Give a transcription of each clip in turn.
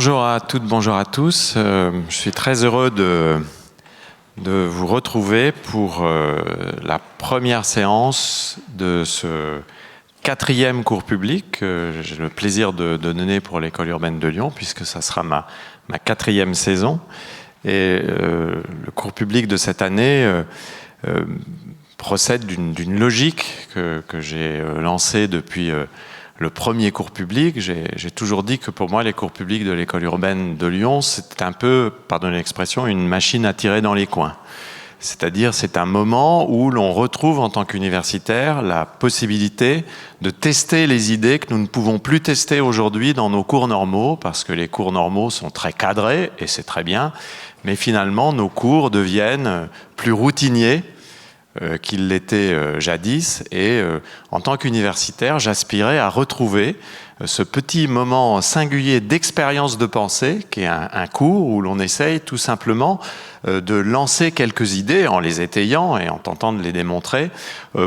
Bonjour à toutes, bonjour à tous. Je suis très heureux de vous retrouver pour la première séance de ce 4e cours public que j'ai le plaisir de donner pour l'École urbaine de Lyon, puisque ça sera ma 4e saison. Et le cours public de cette année procède d'une logique que j'ai lancée depuis le premier cours public. J'ai toujours dit que pour moi, les cours publics de l'École urbaine de Lyon, c'est un peu, pardonnez l'expression, une machine à tirer dans les coins. C'est-à-dire, c'est un moment où l'on retrouve en tant qu'universitaire la possibilité de tester les idées que nous ne pouvons plus tester aujourd'hui dans nos cours normaux, parce que les cours normaux sont très cadrés, et c'est très bien, mais finalement, nos cours deviennent plus routiniers qu'il l'était jadis, et en tant qu'universitaire, j'aspirais à retrouver ce petit moment singulier d'expérience de pensée, qui est un cours où l'on essaye tout simplement de lancer quelques idées en les étayant et en tentant de les démontrer,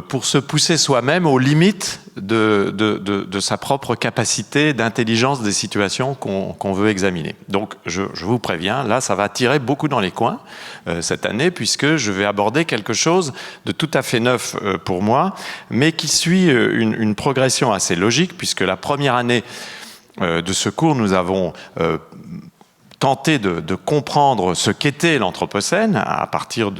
pour se pousser soi-même aux limites de sa propre capacité d'intelligence des situations qu'on veut examiner. Donc je vous préviens, là ça va tirer beaucoup dans les coins cette année, puisque je vais aborder quelque chose de tout à fait neuf pour moi, mais qui suit une progression assez logique, puisque la première année de ce cours, nous avons tenter de comprendre ce qu'était l'Anthropocène à partir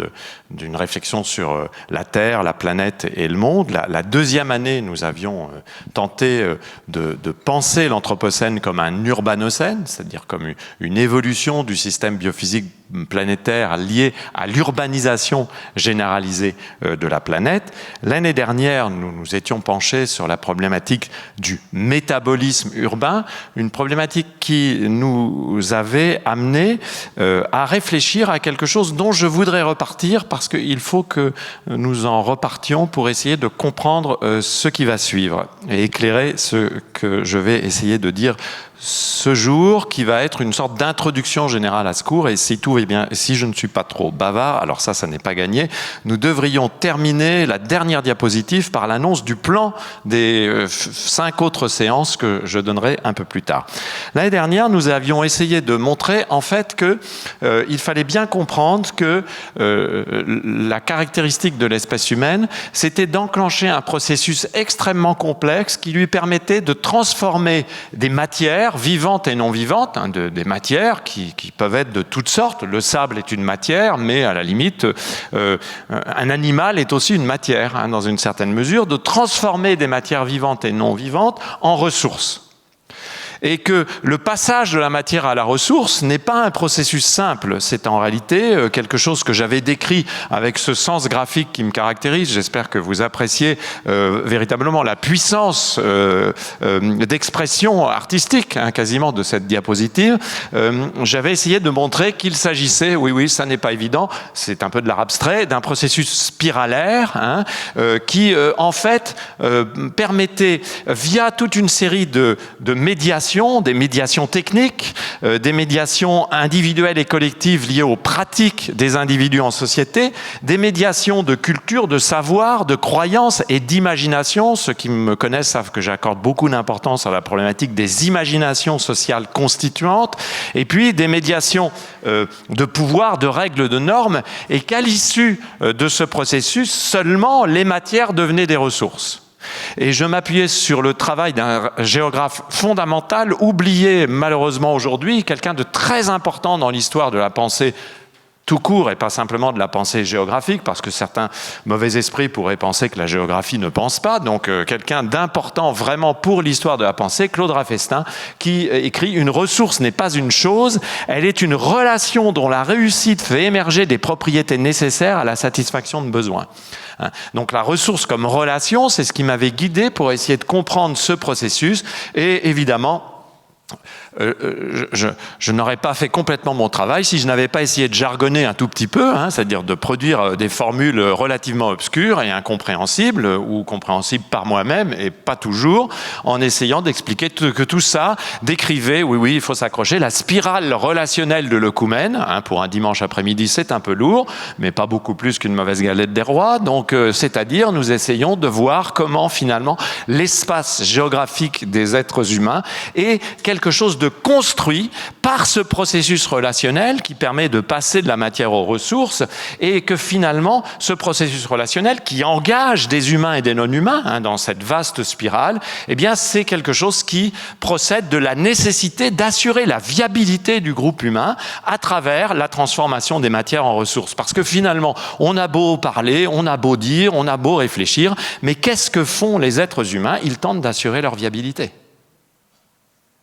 d'une réflexion sur la Terre, la planète et le monde. La deuxième année, nous avions tenté de penser l'Anthropocène comme un urbanocène, c'est-à-dire comme une évolution du système biophysique planétaire lié à l'urbanisation généralisée de la planète. L'année dernière, nous nous étions penchés sur la problématique du métabolisme urbain, une problématique qui nous avait amené à réfléchir à quelque chose dont je voudrais repartir, parce qu'il faut que nous en repartions pour essayer de comprendre ce qui va suivre et éclairer ce que je vais essayer de dire ce jour, qui va être une sorte d'introduction générale à ce cours. Et si tout est bien, si je ne suis pas trop bavard, alors ça n'est pas gagné, nous devrions terminer la dernière diapositive par l'annonce du plan des 5 autres séances que je donnerai un peu plus tard. L'année dernière, nous avions essayé de montrer en fait que il fallait bien comprendre que la caractéristique de l'espèce humaine, c'était d'enclencher un processus extrêmement complexe qui lui permettait de transformer des matières vivantes et non vivantes, des matières qui peuvent être de toutes sortes. Le sable est une matière, mais à la limite, un animal est aussi une matière, dans une certaine mesure, de transformer des matières vivantes et non vivantes en ressources. Et que le passage de la matière à la ressource n'est pas un processus simple. C'est en réalité quelque chose que j'avais décrit avec ce sens graphique qui me caractérise. J'espère que vous appréciez véritablement la puissance d'expression artistique, quasiment, de cette diapositive. J'avais essayé de montrer qu'il s'agissait, oui, ça n'est pas évident, c'est un peu de l'art abstrait, d'un processus spiralaire qui, en fait, permettait, via toute une série de médiations, des médiations techniques, des médiations individuelles et collectives liées aux pratiques des individus en société, des médiations de culture, de savoir, de croyances et d'imagination. Ceux qui me connaissent savent que j'accorde beaucoup d'importance à la problématique des imaginations sociales constituantes, et puis des médiations de pouvoir, de règles, de normes, et qu'à l'issue de ce processus, seulement les matières devenaient des ressources. Et je m'appuyais sur le travail d'un géographe fondamental, oublié malheureusement aujourd'hui, quelqu'un de très important dans l'histoire de la pensée tout court, et pas simplement de la pensée géographique, parce que certains mauvais esprits pourraient penser que la géographie ne pense pas. Donc quelqu'un d'important vraiment pour l'histoire de la pensée, Claude Raffestin, qui écrit « Une ressource n'est pas une chose, elle est une relation dont la réussite fait émerger des propriétés nécessaires à la satisfaction de besoins ». Donc la ressource comme relation, c'est ce qui m'avait guidé pour essayer de comprendre ce processus, et évidemment, je n'aurais pas fait complètement mon travail si je n'avais pas essayé de jargonner un tout petit peu, c'est-à-dire de produire des formules relativement obscures et incompréhensibles, ou compréhensibles par moi-même et pas toujours, en essayant d'expliquer que tout ça décrivait, oui, il faut s'accrocher, la spirale relationnelle de l'œcumène. Pour un dimanche après-midi, c'est un peu lourd, mais pas beaucoup plus qu'une mauvaise galette des rois. Donc, c'est-à-dire, nous essayons de voir comment finalement l'espace géographique des êtres humains est quelque chose de construit par ce processus relationnel qui permet de passer de la matière aux ressources, et que finalement, ce processus relationnel qui engage des humains et des non-humains dans cette vaste spirale, eh bien, c'est quelque chose qui procède de la nécessité d'assurer la viabilité du groupe humain à travers la transformation des matières en ressources. Parce que finalement, on a beau parler, on a beau dire, on a beau réfléchir, mais qu'est-ce que font les êtres humains? Ils tentent d'assurer leur viabilité.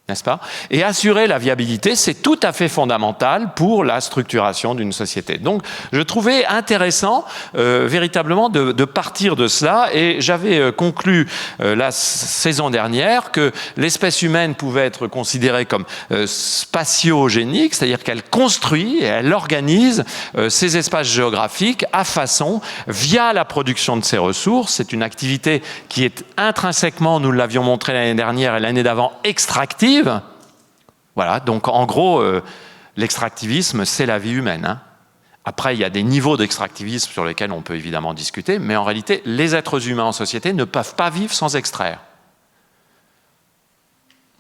N'est-ce pas? Et assurer la viabilité, c'est tout à fait fondamental pour la structuration d'une société. Donc, je trouvais intéressant véritablement de partir de cela, et j'avais conclu la saison dernière que l'espèce humaine pouvait être considérée comme spatiogénique, c'est-à-dire qu'elle construit et elle organise ces espaces géographiques à façon, via la production de ses ressources. C'est une activité qui est intrinsèquement, nous l'avions montré l'année dernière et l'année d'avant, extractive. Voilà, donc en gros, l'extractivisme, c'est la vie humaine. Après, il y a des niveaux d'extractivisme sur lesquels on peut évidemment discuter, mais en réalité, les êtres humains en société ne peuvent pas vivre sans extraire.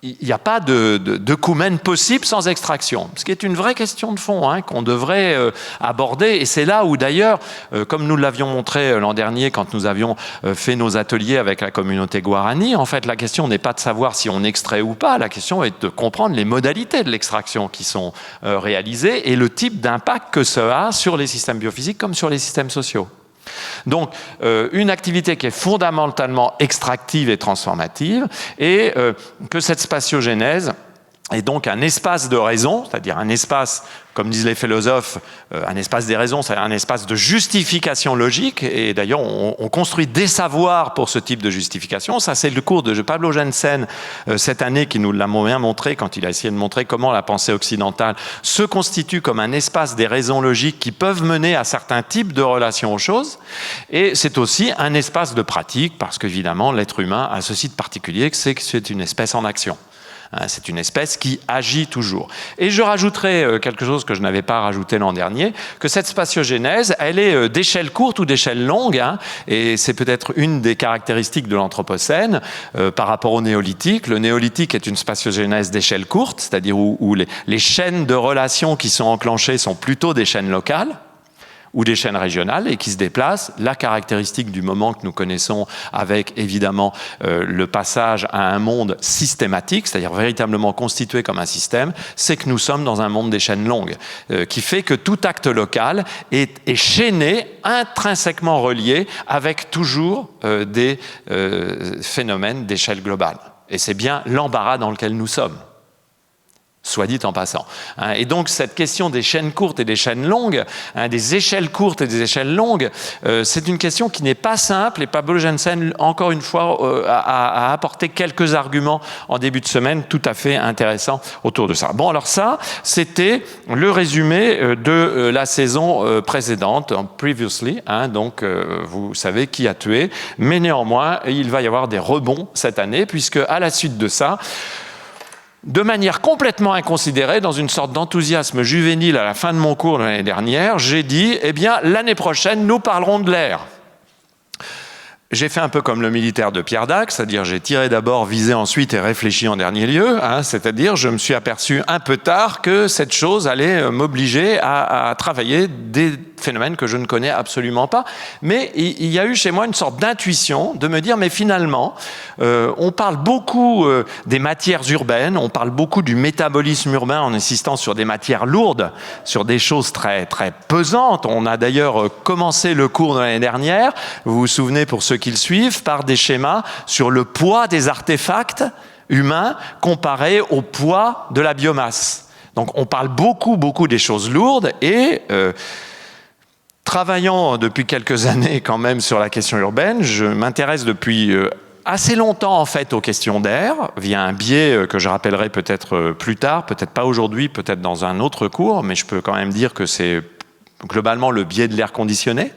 Il n'y a pas de coumen possible sans extraction, ce qui est une vraie question de fond qu'on devrait aborder. Et c'est là où d'ailleurs, comme nous l'avions montré l'an dernier quand nous avions fait nos ateliers avec la communauté Guarani, en fait la question n'est pas de savoir si on extrait ou pas, la question est de comprendre les modalités de l'extraction qui sont réalisées et le type d'impact que ça a sur les systèmes biophysiques comme sur les systèmes sociaux. Donc, une activité qui est fondamentalement extractive et transformative, et que cette spatiogénèse est donc un espace de raison, c'est-à-dire un espace, comme disent les philosophes, un espace des raisons, c'est-à-dire un espace de justification logique, et d'ailleurs on construit des savoirs pour ce type de justification. Ça, c'est le cours de Pablo Jensen cette année qui nous l'a bien montré quand il a essayé de montrer comment la pensée occidentale se constitue comme un espace des raisons logiques qui peuvent mener à certains types de relations aux choses, et c'est aussi un espace de pratique, parce qu'évidemment l'être humain a ceci de particulier, c'est que c'est une espèce en action. C'est une espèce qui agit toujours. Et je rajouterai quelque chose que je n'avais pas rajouté l'an dernier, que cette spatiogénèse, elle est d'échelle courte ou d'échelle longue, et c'est peut-être une des caractéristiques de l'Anthropocène par rapport au néolithique. Le néolithique est une spatiogénèse d'échelle courte, c'est-à-dire où les chaînes de relations qui sont enclenchées sont plutôt des chaînes locales, ou des chaînes régionales et qui se déplacent. La caractéristique du moment que nous connaissons avec évidemment le passage à un monde systématique, c'est-à-dire véritablement constitué comme un système, c'est que nous sommes dans un monde des chaînes longues, qui fait que tout acte local est chaîné, intrinsèquement relié avec toujours des phénomènes d'échelle globale. Et c'est bien l'embarras dans lequel nous sommes, soit dit en passant. Et donc cette question des chaînes courtes et des chaînes longues, des échelles courtes et des échelles longues, c'est une question qui n'est pas simple, et Pablo Jensen, encore une fois, a apporté quelques arguments en début de semaine tout à fait intéressants autour de ça. Bon, alors ça, c'était le résumé de la saison précédente, previously, donc vous savez qui a tué, mais néanmoins, il va y avoir des rebonds cette année, puisque à la suite de ça, de manière complètement inconsidérée, dans une sorte d'enthousiasme juvénile à la fin de mon cours de l'année dernière, j'ai dit, eh bien, l'année prochaine, nous parlerons de l'air. J'ai fait un peu comme le militaire de Pierre Dac, c'est-à-dire j'ai tiré d'abord, visé ensuite et réfléchi en dernier lieu, c'est-à-dire je me suis aperçu un peu tard que cette chose allait m'obliger à travailler des phénomènes que je ne connais absolument pas. Mais il y a eu chez moi une sorte d'intuition de me dire, mais finalement, on parle beaucoup des matières urbaines, on parle beaucoup du métabolisme urbain en insistant sur des matières lourdes, sur des choses très, très pesantes. On a d'ailleurs commencé le cours de l'année dernière, vous vous souvenez pour ceux qui le suivent, par des schémas sur le poids des artefacts humains comparé au poids de la biomasse. Donc on parle beaucoup des choses lourdes, et travaillant depuis quelques années quand même sur la question urbaine, je m'intéresse depuis assez longtemps en fait aux questions d'air, via un biais que je rappellerai peut-être plus tard, peut-être pas aujourd'hui, peut-être dans un autre cours, mais je peux quand même dire que c'est globalement le biais de l'air conditionné.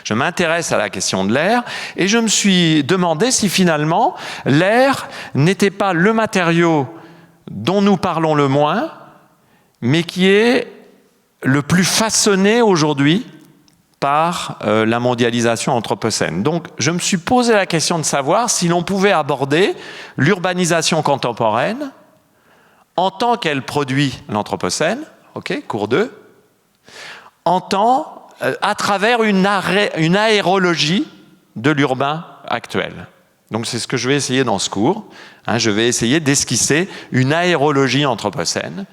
Je m'intéresse à la question de l'air, et je me suis demandé si finalement l'air n'était pas le matériau dont nous parlons le moins, mais qui est le plus façonné aujourd'hui par la mondialisation anthropocène. Donc je me suis posé la question de savoir si l'on pouvait aborder l'urbanisation contemporaine en tant qu'elle produit l'Anthropocène, ok, cours 2, à travers une aérologie de l'urbain actuel. Donc c'est ce que je vais essayer dans ce cours. Je vais essayer d'esquisser une aérologie anthropocène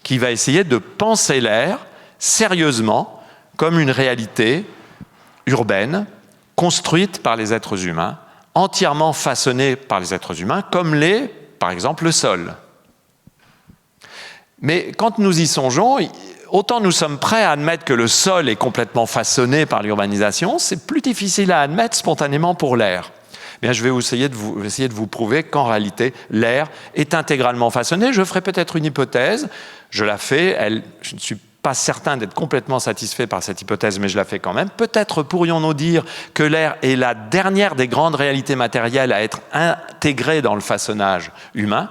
qui va essayer de penser l'air sérieusement comme une réalité urbaine construite par les êtres humains, entièrement façonnée par les êtres humains, comme l'est, par exemple, le sol. Mais quand nous y songeons, autant nous sommes prêts à admettre que le sol est complètement façonné par l'urbanisation, c'est plus difficile à admettre spontanément pour l'air. Bien, je vais essayer de vous prouver qu'en réalité, l'air est intégralement façonné. Je ferai peut-être une hypothèse, je la fais, je ne suis pas certain d'être complètement satisfait par cette hypothèse, mais je la fais quand même. Peut-être pourrions-nous dire que l'air est la dernière des grandes réalités matérielles à être intégrée dans le façonnage humain,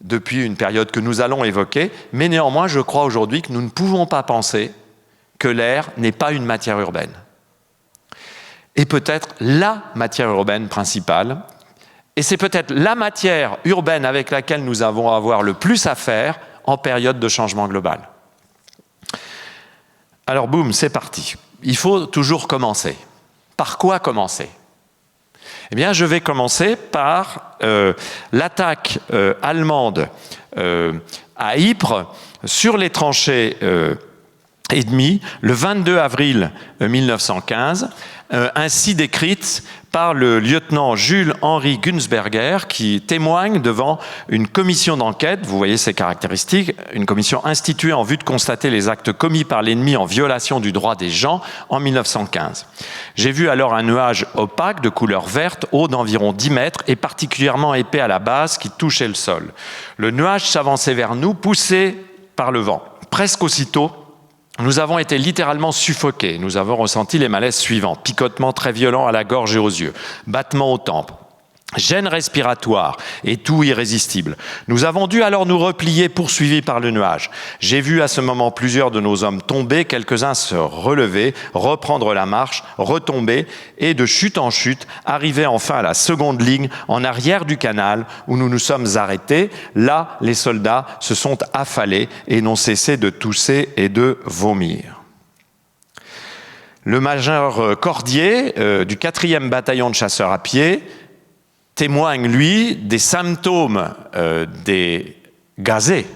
depuis une période que nous allons évoquer, mais néanmoins, je crois aujourd'hui que nous ne pouvons pas penser que l'air n'est pas une matière urbaine. Et peut-être la matière urbaine principale, et c'est peut-être la matière urbaine avec laquelle nous avons à avoir le plus à faire en période de changement global. Alors boum, c'est parti. Il faut toujours commencer. Par quoi commencer ? Eh bien, je vais commencer par l'attaque allemande à Ypres sur les tranchées ennemies le 22 avril 1915, ainsi décrite par le lieutenant Jules-Henri Gunsberger, qui témoigne devant une commission d'enquête, vous voyez ses caractéristiques, une commission instituée en vue de constater les actes commis par l'ennemi en violation du droit des gens en 1915. J'ai vu alors un nuage opaque de couleur verte, haut d'environ 10 mètres et particulièrement épais à la base qui touchait le sol. Le nuage s'avançait vers nous, poussé par le vent. Presque aussitôt, nous avons été littéralement suffoqués. Nous avons ressenti les malaises suivants. Picotement très violent à la gorge et aux yeux. Battement aux tempes. Gêne respiratoire et toux irrésistible. Nous avons dû alors nous replier, poursuivis par le nuage. J'ai vu à ce moment plusieurs de nos hommes tomber, quelques-uns se relever, reprendre la marche, retomber et de chute en chute, arriver enfin à la seconde ligne en arrière du canal où nous nous sommes arrêtés. Là, les soldats se sont affalés et n'ont cessé de tousser et de vomir. Le major Cordier du 4e bataillon de chasseurs à pied témoigne, lui, des symptômes des gazés,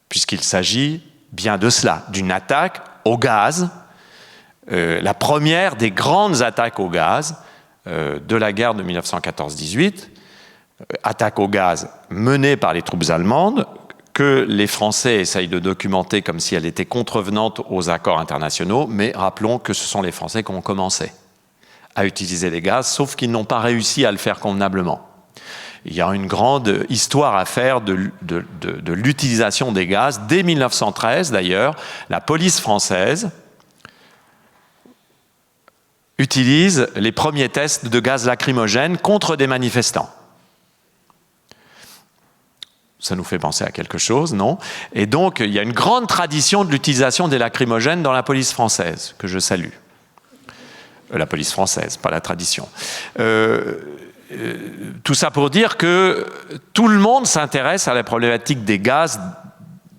puisqu'il s'agit bien de cela, d'une attaque au gaz, la première des grandes attaques au gaz de la guerre de 1914-18, attaque au gaz menée par les troupes allemandes, que les Français essayent de documenter comme si elle était contrevenante aux accords internationaux, mais rappelons que ce sont les Français qui ont commencé à utiliser les gaz, sauf qu'ils n'ont pas réussi à le faire convenablement. Il y a une grande histoire à faire de l'utilisation des gaz. Dès 1913, d'ailleurs, la police française utilise les premiers tests de gaz lacrymogène contre des manifestants. Ça nous fait penser à quelque chose, non ? Et donc, il y a une grande tradition de l'utilisation des lacrymogènes dans la police française, que je salue. La police française, pas la tradition. Tout ça pour dire que tout le monde s'intéresse à la problématique des gaz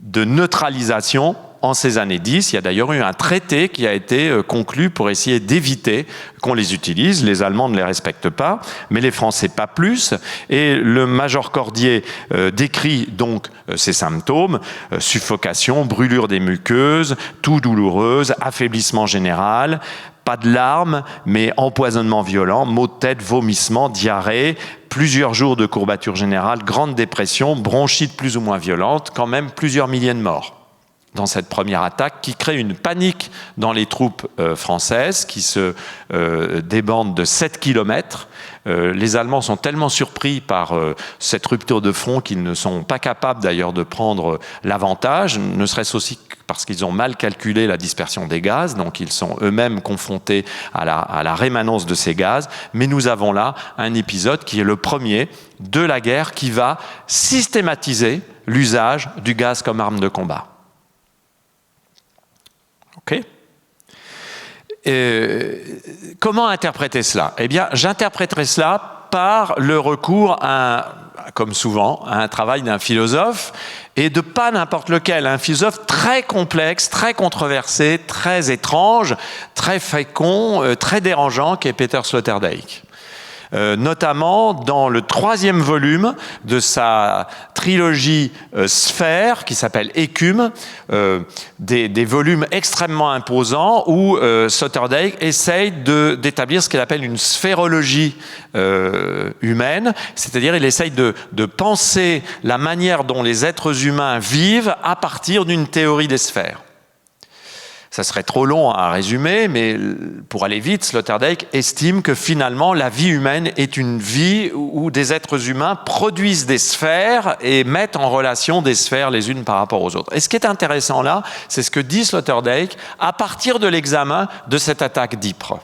de neutralisation en ces années 10. Il y a d'ailleurs eu un traité qui a été conclu pour essayer d'éviter qu'on les utilise. Les Allemands ne les respectent pas, mais les Français pas plus. Et le major Cordier décrit donc ces symptômes, suffocation, brûlure des muqueuses, toux douloureuse, affaiblissement général, pas de larmes, mais empoisonnement violent, maux de tête, vomissements, diarrhée, plusieurs jours de courbature générale, grande dépression, bronchite plus ou moins violente, quand même plusieurs milliers de morts dans cette première attaque qui crée une panique dans les troupes françaises qui se débandent de 7 kilomètres. Les Allemands sont tellement surpris par cette rupture de front qu'ils ne sont pas capables d'ailleurs de prendre l'avantage, ne serait-ce aussi parce qu'ils ont mal calculé la dispersion des gaz, donc ils sont eux-mêmes confrontés à la rémanence de ces gaz. Mais nous avons là un épisode qui est le premier de la guerre qui va systématiser l'usage du gaz comme arme de combat. Ok ? Comment interpréter cela ? Eh bien, j'interpréterai cela par le recours à comme souvent, un travail d'un philosophe, et de pas n'importe lequel, un philosophe très complexe, très controversé, très étrange, très fécond, très dérangeant, qui est Peter Sloterdijk. Notamment dans le 3e volume de sa trilogie Sphère, qui s'appelle Écume, des volumes extrêmement imposants où Sloterdijk essaye d'établir ce qu'il appelle une sphérologie humaine, c'est-à-dire il essaye de penser la manière dont les êtres humains vivent à partir d'une théorie des sphères. Ça serait trop long à résumer, mais pour aller vite, Sloterdijk estime que finalement la vie humaine est une vie où des êtres humains produisent des sphères et mettent en relation des sphères les unes par rapport aux autres. Et ce qui est intéressant là, c'est ce que dit Sloterdijk à partir de l'examen de cette attaque d'Ypres,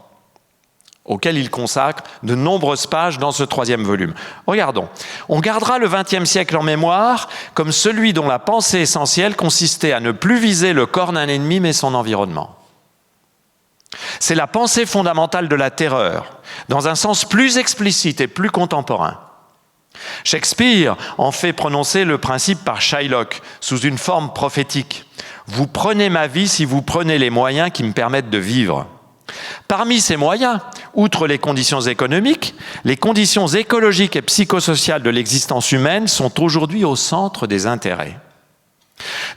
auquel il consacre de nombreuses pages dans ce 3e volume. Regardons. On gardera le XXe siècle en mémoire comme celui dont la pensée essentielle consistait à ne plus viser le corps d'un ennemi, mais son environnement. C'est la pensée fondamentale de la terreur, dans un sens plus explicite et plus contemporain. Shakespeare en fait prononcer le principe par Shylock, sous une forme prophétique. « Vous prenez ma vie si vous prenez les moyens qui me permettent de vivre. » Parmi ces moyens, outre les conditions économiques, les conditions écologiques et psychosociales de l'existence humaine sont aujourd'hui au centre des intérêts.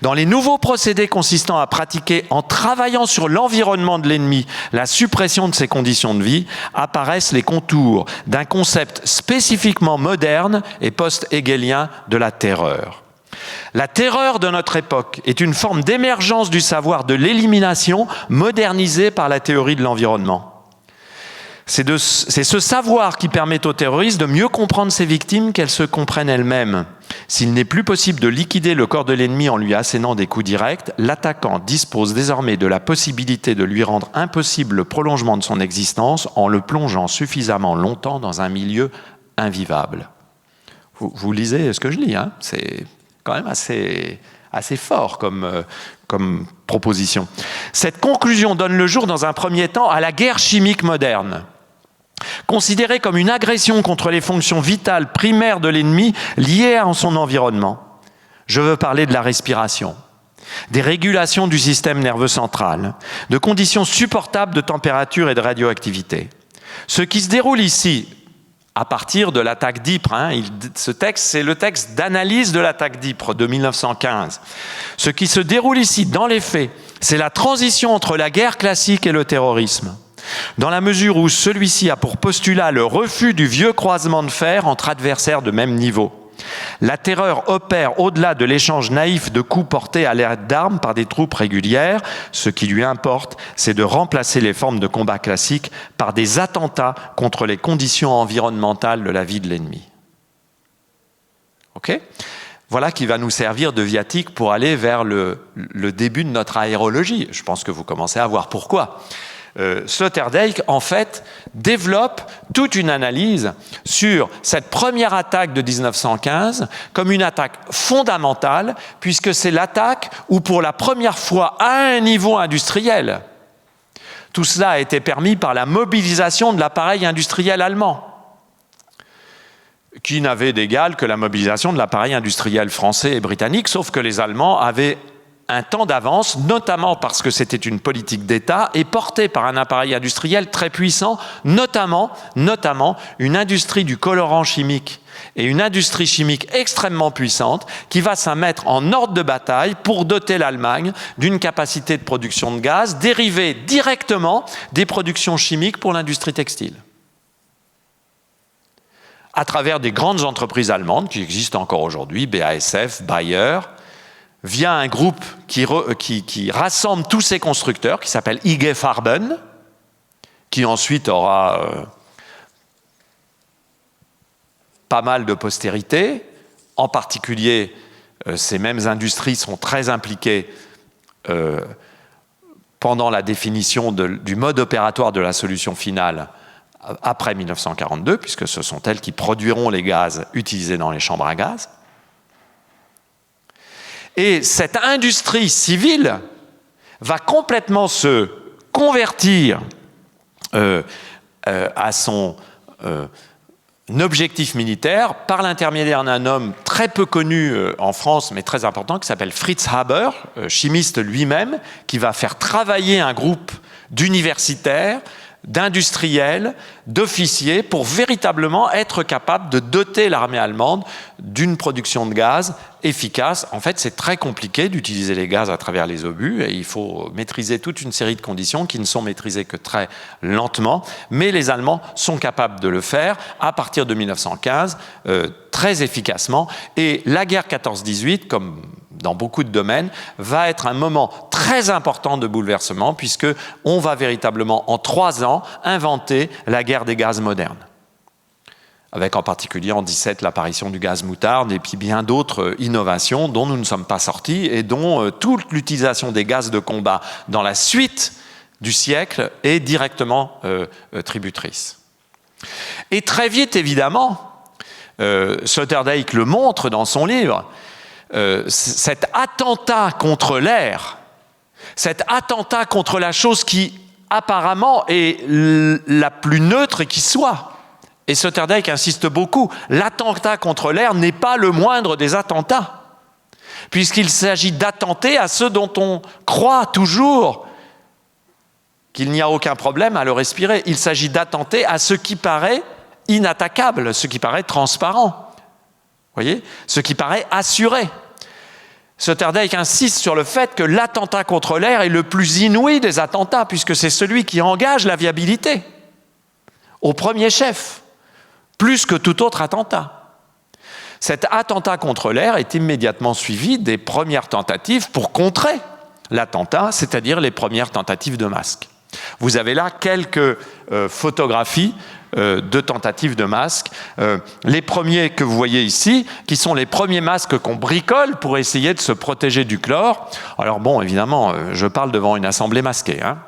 Dans les nouveaux procédés consistant à pratiquer, en travaillant sur l'environnement de l'ennemi, la suppression de ses conditions de vie, apparaissent les contours d'un concept spécifiquement moderne et post-hegelien de la terreur. La terreur de notre époque est une forme d'émergence du savoir de l'élimination modernisée par la théorie de l'environnement. C'est ce savoir qui permet aux terroristes de mieux comprendre ses victimes qu'elles se comprennent elles-mêmes. S'il n'est plus possible de liquider le corps de l'ennemi en lui assénant des coups directs, l'attaquant dispose désormais de la possibilité de lui rendre impossible le prolongement de son existence en le plongeant suffisamment longtemps dans un milieu invivable. Vous lisez ce que je lis, hein ? C'est quand même assez fort comme proposition. Cette conclusion donne le jour dans un premier temps à la guerre chimique moderne. Considérée comme une agression contre les fonctions vitales primaires de l'ennemi liées à son environnement. Je veux parler de la respiration, des régulations du système nerveux central, de conditions supportables de température et de radioactivité. Ce qui se déroule ici, à partir de l'attaque d'Ypres. Ce texte, c'est le texte d'analyse de l'attaque d'Ypres de 1915. Ce qui se déroule ici, dans les faits, c'est la transition entre la guerre classique et le terrorisme, dans la mesure où celui-ci a pour postulat le refus du vieux croisement de fer entre adversaires de même niveau. La terreur opère au-delà de l'échange naïf de coups portés à l'aide d'armes par des troupes régulières. Ce qui lui importe, c'est de remplacer les formes de combat classiques par des attentats contre les conditions environnementales de la vie de l'ennemi. Ok ? Voilà qui va nous servir de viatique pour aller vers le début de notre aérologie. Je pense que vous commencez à voir pourquoi. Sloterdijk, en fait, développe toute une analyse sur cette première attaque de 1915 comme une attaque fondamentale, puisque c'est l'attaque où, pour la première fois à un niveau industriel, tout cela a été permis par la mobilisation de l'appareil industriel allemand, qui n'avait d'égal que la mobilisation de l'appareil industriel français et britannique, sauf que les Allemands avaient un temps d'avance, notamment parce que c'était une politique d'État et portée par un appareil industriel très puissant, notamment une industrie du colorant chimique et une industrie chimique extrêmement puissante qui va se mettre en ordre de bataille pour doter l'Allemagne d'une capacité de production de gaz dérivée directement des productions chimiques pour l'industrie textile, à travers des grandes entreprises allemandes qui existent encore aujourd'hui, BASF, Bayer, via un groupe qui rassemble tous ces constructeurs, qui s'appelle IG Farben, qui ensuite aura pas mal de postérité. En particulier, ces mêmes industries sont très impliquées pendant la définition du mode opératoire de la solution finale après 1942, puisque ce sont elles qui produiront les gaz utilisés dans les chambres à gaz. Et cette industrie civile va complètement se convertir à son objectif militaire par l'intermédiaire d'un homme très peu connu en France, mais très important, qui s'appelle Fritz Haber, chimiste lui-même, qui va faire travailler un groupe d'universitaires, d'industriels, d'officiers, pour véritablement être capable de doter l'armée allemande d'une production de gaz efficace. En fait, c'est très compliqué d'utiliser les gaz à travers les obus, et il faut maîtriser toute une série de conditions qui ne sont maîtrisées que très lentement, mais les Allemands sont capables de le faire à partir de 1915, très efficacement, et la guerre 14-18, comme dans beaucoup de domaines, va être un moment très important de bouleversement, puisque on va véritablement, en 3 ans, inventer la guerre des gaz moderne. Avec en particulier en 17 l'apparition du gaz moutarde et puis bien d'autres innovations dont nous ne sommes pas sortis et dont toute l'utilisation des gaz de combat dans la suite du siècle est directement tributrice. Et très vite, évidemment, Sloterdijk le montre dans son livre, cet attentat contre l'air, cet attentat contre la chose qui apparemment est la plus neutre qui soit. Et Sloterdijk insiste beaucoup, l'attentat contre l'air n'est pas le moindre des attentats, puisqu'il s'agit d'attenter à ceux dont on croit toujours qu'il n'y a aucun problème à le respirer. Il s'agit d'attenter à ce qui paraît inattaquable, ce qui paraît transparent, voyez, ce qui paraît assuré. Sloterdijk insiste sur le fait que l'attentat contre l'air est le plus inouï des attentats, puisque c'est celui qui engage la viabilité, au premier chef, plus que tout autre attentat. Cet attentat contre l'air est immédiatement suivi des premières tentatives pour contrer l'attentat, c'est-à-dire les premières tentatives de masques. Vous avez là quelques photographies de tentatives de masques. Les premiers que vous voyez ici, qui sont les premiers masques qu'on bricole pour essayer de se protéger du chlore. Alors bon, évidemment, je parle devant une assemblée masquée, hein,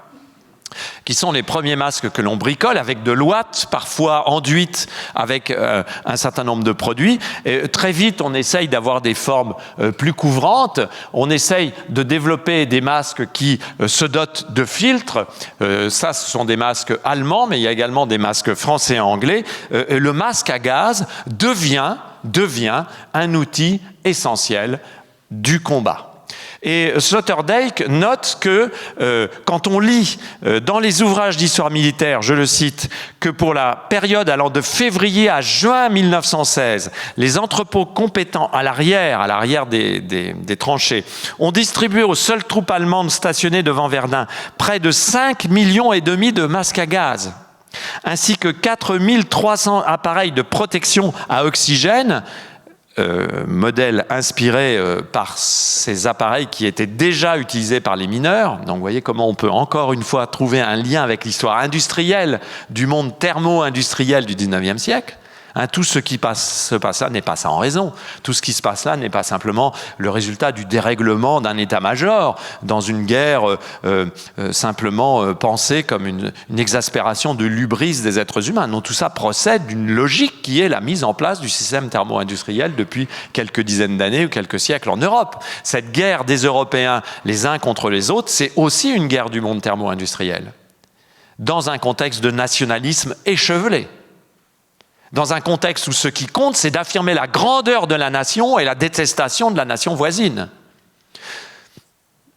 qui sont les premiers masques que l'on bricole avec de l'ouate, parfois enduite avec un certain nombre de produits. Et très vite, on essaye d'avoir des formes plus couvrantes. On essaye de développer des masques qui se dotent de filtres. Ça, ce sont des masques allemands, mais il y a également des masques français et anglais. Le masque à gaz devient un outil essentiel du combat. Et Sloterdijk note que quand on lit dans les ouvrages d'histoire militaire, je le cite, que pour la période allant de février à juin 1916, les entrepôts compétents à l'arrière des tranchées, ont distribué aux seules troupes allemandes stationnées devant Verdun près de 5,5 millions de masques à gaz, ainsi que 4 300 appareils de protection à oxygène, modèle inspiré par ces appareils qui étaient déjà utilisés par les mineurs. Donc vous voyez comment on peut encore une fois trouver un lien avec l'histoire industrielle du monde thermo-industriel du 19e siècle. Hein, tout ce qui se passe là n'est pas sans raison. Tout ce qui se passe là n'est pas simplement le résultat du dérèglement d'un état-major dans une guerre simplement pensée comme une exaspération de l'hubris des êtres humains. Non, tout ça procède d'une logique qui est la mise en place du système thermo-industriel depuis quelques dizaines d'années ou quelques siècles en Europe. Cette guerre des Européens les uns contre les autres, c'est aussi une guerre du monde thermo-industriel, dans un contexte de nationalisme échevelé. Dans un contexte où ce qui compte, c'est d'affirmer la grandeur de la nation et la détestation de la nation voisine.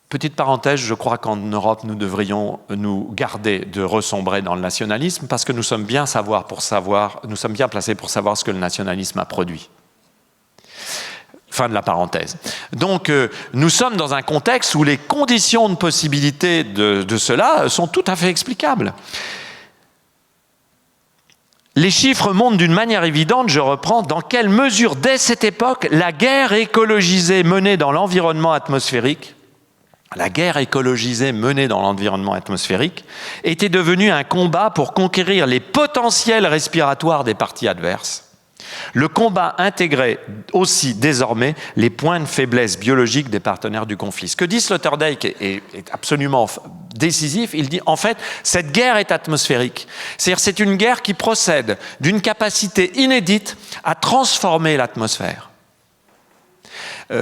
Petite parenthèse, je crois qu'en Europe, nous devrions nous garder de ressombrer dans le nationalisme parce que nous sommes bien placés pour savoir ce que le nationalisme a produit. Fin de la parenthèse. Donc, nous sommes dans un contexte où les conditions de possibilité de cela sont tout à fait explicables. Les chiffres montrent d'une manière évidente, je reprends, dans quelle mesure, dès cette époque, la guerre écologisée menée dans l'environnement atmosphérique était devenue un combat pour conquérir les potentiels respiratoires des parties adverses. Le combat intégrait aussi désormais les points de faiblesse biologique des partenaires du conflit. Ce que dit Sloterdijk est absolument décisif. Il dit en fait, cette guerre est atmosphérique. C'est-à-dire c'est une guerre qui procède d'une capacité inédite à transformer l'atmosphère.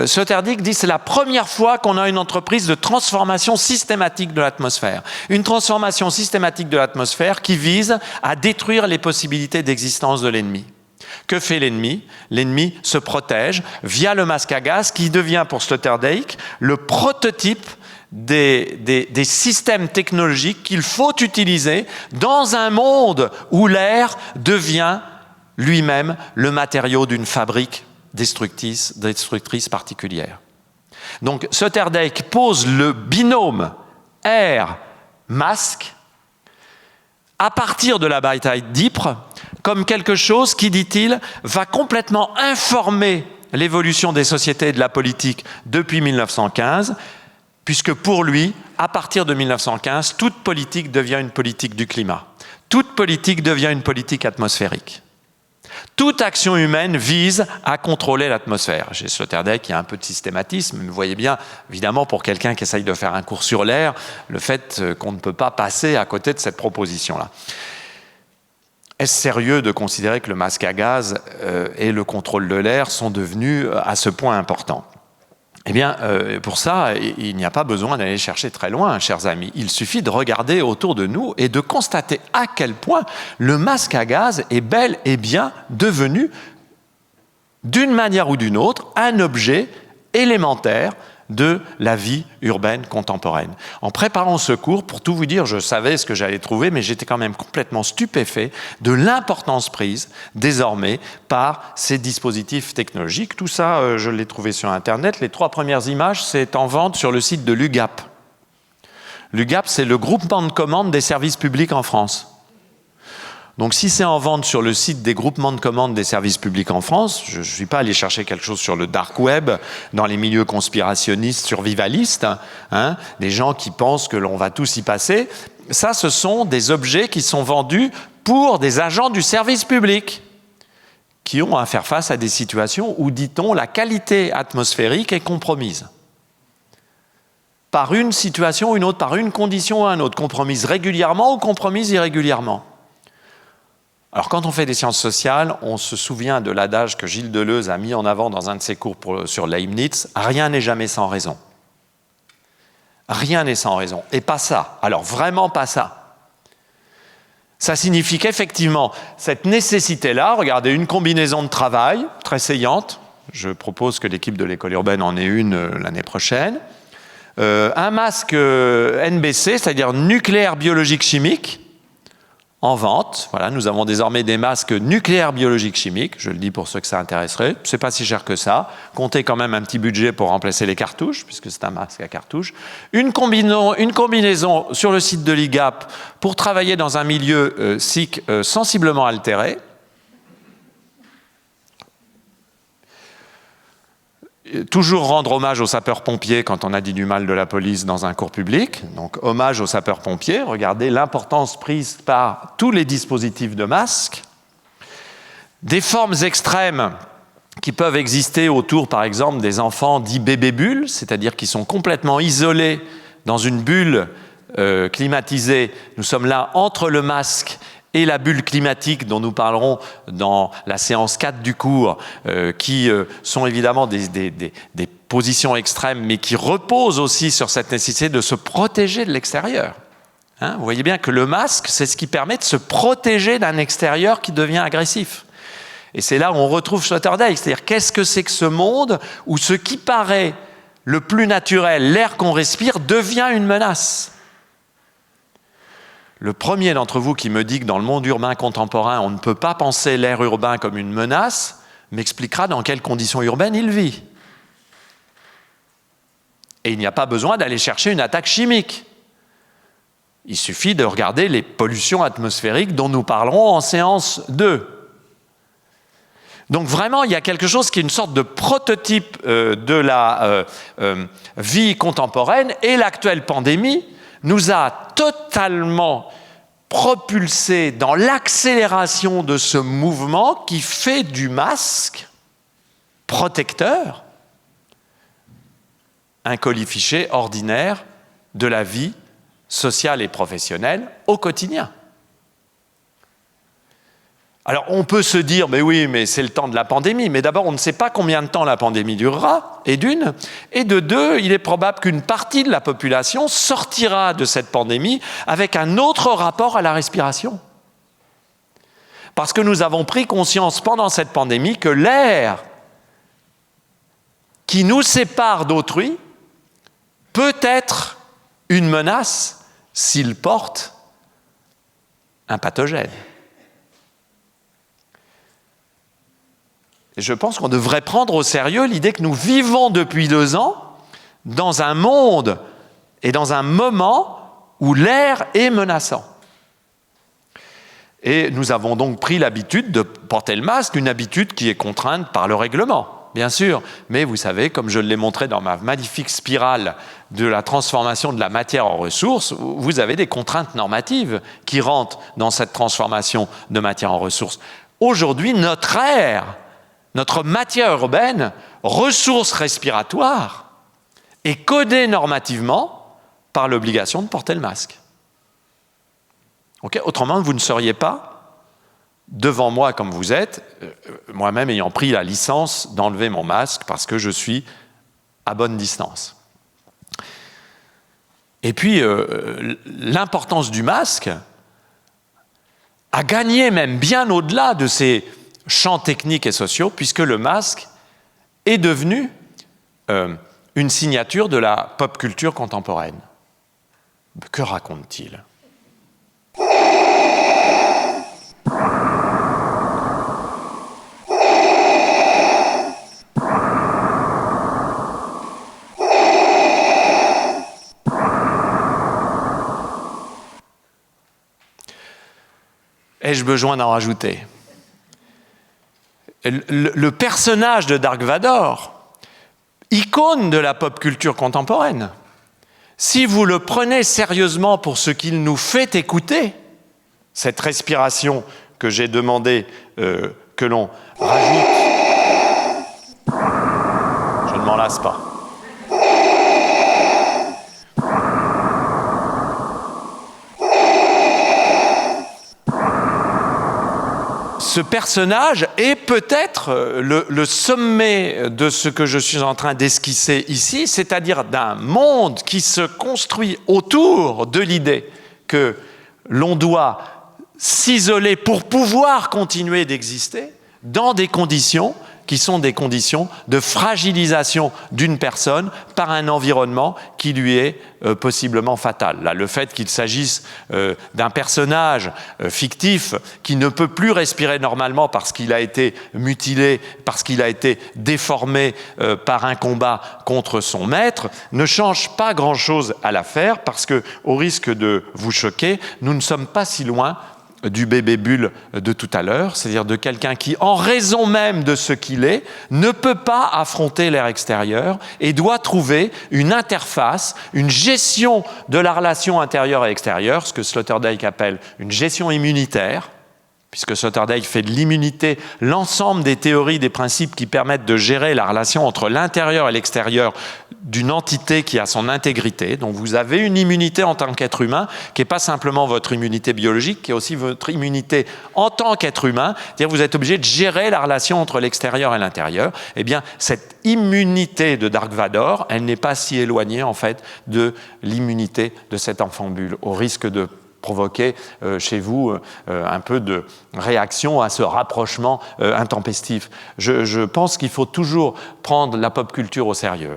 Sloterdijk dit que c'est la première fois qu'on a une entreprise de transformation systématique de l'atmosphère. Une transformation systématique de l'atmosphère qui vise à détruire les possibilités d'existence de l'ennemi. Que fait l'ennemi? L'ennemi se protège via le masque à gaz qui devient pour Sloterdijk le prototype des systèmes technologiques qu'il faut utiliser dans un monde où l'air devient lui-même le matériau d'une fabrique destructrice particulière. Donc Sloterdijk pose le binôme air-masque à partir de la bataille d'Ypres comme quelque chose qui, dit-il, va complètement informer l'évolution des sociétés et de la politique depuis 1915, puisque pour lui, à partir de 1915, toute politique devient une politique du climat. Toute politique devient une politique atmosphérique. Toute action humaine vise à contrôler l'atmosphère. Chez Sloterdijk, il y a un peu de systématisme, mais vous voyez bien, évidemment, pour quelqu'un qui essaye de faire un cours sur l'air, le fait qu'on ne peut pas passer à côté de cette proposition-là. Est-ce sérieux de considérer que le masque à gaz et le contrôle de l'air sont devenus à ce point importants? Eh bien, pour ça, il n'y a pas besoin d'aller chercher très loin, chers amis. Il suffit de regarder autour de nous et de constater à quel point le masque à gaz est bel et bien devenu, d'une manière ou d'une autre, un objet élémentaire de la vie urbaine contemporaine. En préparant ce cours, pour tout vous dire, je savais ce que j'allais trouver, mais j'étais quand même complètement stupéfait de l'importance prise désormais par ces dispositifs technologiques. Tout ça, je l'ai trouvé sur Internet. Les 3 premières images, c'est en vente sur le site de l'UGAP. L'UGAP, c'est le groupement de commande des services publics en France. Donc si c'est en vente sur le site des groupements de commande des services publics en France, je ne suis pas allé chercher quelque chose sur le dark web, dans les milieux conspirationnistes, survivalistes, hein, des gens qui pensent que l'on va tous y passer. Ça, ce sont des objets qui sont vendus pour des agents du service public qui ont à faire face à des situations où, dit-on, la qualité atmosphérique est compromise. Par une situation ou une autre, par une condition ou une autre, compromise régulièrement ou compromise irrégulièrement. Alors, quand on fait des sciences sociales, on se souvient de l'adage que Gilles Deleuze a mis en avant dans un de ses cours sur Leibniz, « Rien n'est jamais sans raison ». Rien n'est sans raison. Et pas ça. Alors, vraiment pas ça. Ça signifie qu'effectivement, cette nécessité-là, regardez, une combinaison de travail très saillante, je propose que l'équipe de l'école urbaine en ait une l'année prochaine, un masque NBC, c'est-à-dire nucléaire biologique chimique, en vente. Voilà, nous avons désormais des masques nucléaires biologiques chimiques, je le dis pour ceux que ça intéresserait, c'est pas si cher que ça, comptez quand même un petit budget pour remplacer les cartouches, puisque c'est un masque à cartouches. Une combinaison sur le site de l'IGAP pour travailler dans un milieu SIC sensiblement altéré. Toujours rendre hommage aux sapeurs-pompiers quand on a dit du mal de la police dans un cours public. Donc, hommage aux sapeurs-pompiers. Regardez l'importance prise par tous les dispositifs de masques. Des formes extrêmes qui peuvent exister autour, par exemple, des enfants dits bébés-bulles, c'est-à-dire qui sont complètement isolés dans une bulle climatisée. Nous sommes là entre le masque et la bulle climatique dont nous parlerons dans la séance 4 du cours, qui sont évidemment des positions extrêmes, mais qui reposent aussi sur cette nécessité de se protéger de l'extérieur. Hein, vous voyez bien que le masque, c'est ce qui permet de se protéger d'un extérieur qui devient agressif. Et c'est là où on retrouve Sloterdijk, c'est-à-dire qu'est-ce que c'est que ce monde où ce qui paraît le plus naturel, l'air qu'on respire, devient une menace. Le premier d'entre vous qui me dit que dans le monde urbain contemporain, on ne peut pas penser l'air urbain comme une menace, m'expliquera dans quelles conditions urbaines il vit. Et il n'y a pas besoin d'aller chercher une attaque chimique. Il suffit de regarder les pollutions atmosphériques dont nous parlerons en séance 2. Donc vraiment, il y a quelque chose qui est une sorte de prototype de la vie contemporaine, et l'actuelle pandémie nous a totalement propulsés dans l'accélération de ce mouvement qui fait du masque protecteur un colifichet ordinaire de la vie sociale et professionnelle au quotidien. Alors on peut se dire, mais oui, mais c'est le temps de la pandémie, mais d'abord on ne sait pas combien de temps la pandémie durera, et d'une, et de deux, il est probable qu'une partie de la population sortira de cette pandémie avec un autre rapport à la respiration. Parce que nous avons pris conscience pendant cette pandémie que l'air qui nous sépare d'autrui peut être une menace s'il porte un pathogène. Et je pense qu'on devrait prendre au sérieux l'idée que nous vivons depuis 2 ans dans un monde et dans un moment où l'air est menaçant. Et nous avons donc pris l'habitude de porter le masque, une habitude qui est contrainte par le règlement, bien sûr. Mais vous savez, comme je l'ai montré dans ma magnifique spirale de la transformation de la matière en ressources, vous avez des contraintes normatives qui rentrent dans cette transformation de matière en ressources. Aujourd'hui, notre air, notre matière urbaine, ressource respiratoire, est codée normativement par l'obligation de porter le masque. Okay. Autrement, vous ne seriez pas devant moi comme vous êtes, moi-même ayant pris la licence d'enlever mon masque parce que je suis à bonne distance. Et puis, l'importance du masque a gagné même bien au-delà de ces champs techniques et sociaux, puisque le masque est devenu une signature de la pop culture contemporaine. Que raconte-t-il ? Ai-je besoin d'en rajouter ? Le personnage de Dark Vador, icône de la pop culture contemporaine, si vous le prenez sérieusement pour ce qu'il nous fait écouter, cette respiration que j'ai demandé que l'on rajoute, je ne m'en lasse pas. Ce personnage est peut-être le sommet de ce que je suis en train d'esquisser ici, c'est-à-dire d'un monde qui se construit autour de l'idée que l'on doit s'isoler pour pouvoir continuer d'exister dans des conditions qui sont des conditions de fragilisation d'une personne par un environnement qui lui est possiblement fatal. Là, le fait qu'il s'agisse d'un personnage fictif qui ne peut plus respirer normalement parce qu'il a été mutilé, parce qu'il a été déformé par un combat contre son maître, ne change pas grand-chose à l'affaire parce que, au risque de vous choquer, nous ne sommes pas si loin du bébé bulle de tout à l'heure, c'est-à-dire de quelqu'un qui, en raison même de ce qu'il est, ne peut pas affronter l'air extérieur et doit trouver une interface, une gestion de la relation intérieure et extérieure, ce que Sloterdijk appelle une gestion immunitaire, puisque Sloterdijk fait de l'immunité l'ensemble des théories, des principes qui permettent de gérer la relation entre l'intérieur et l'extérieur d'une entité qui a son intégrité. Donc vous avez une immunité en tant qu'être humain, qui n'est pas simplement votre immunité biologique, qui est aussi votre immunité en tant qu'être humain, c'est-à-dire vous êtes obligé de gérer la relation entre l'extérieur et l'intérieur. Eh bien, cette immunité de Dark Vador, elle n'est pas si éloignée en fait de l'immunité de cet enfant bulle, au risque de provoquer chez vous un peu de réaction à ce rapprochement intempestif. Je pense qu'il faut toujours prendre la pop culture au sérieux.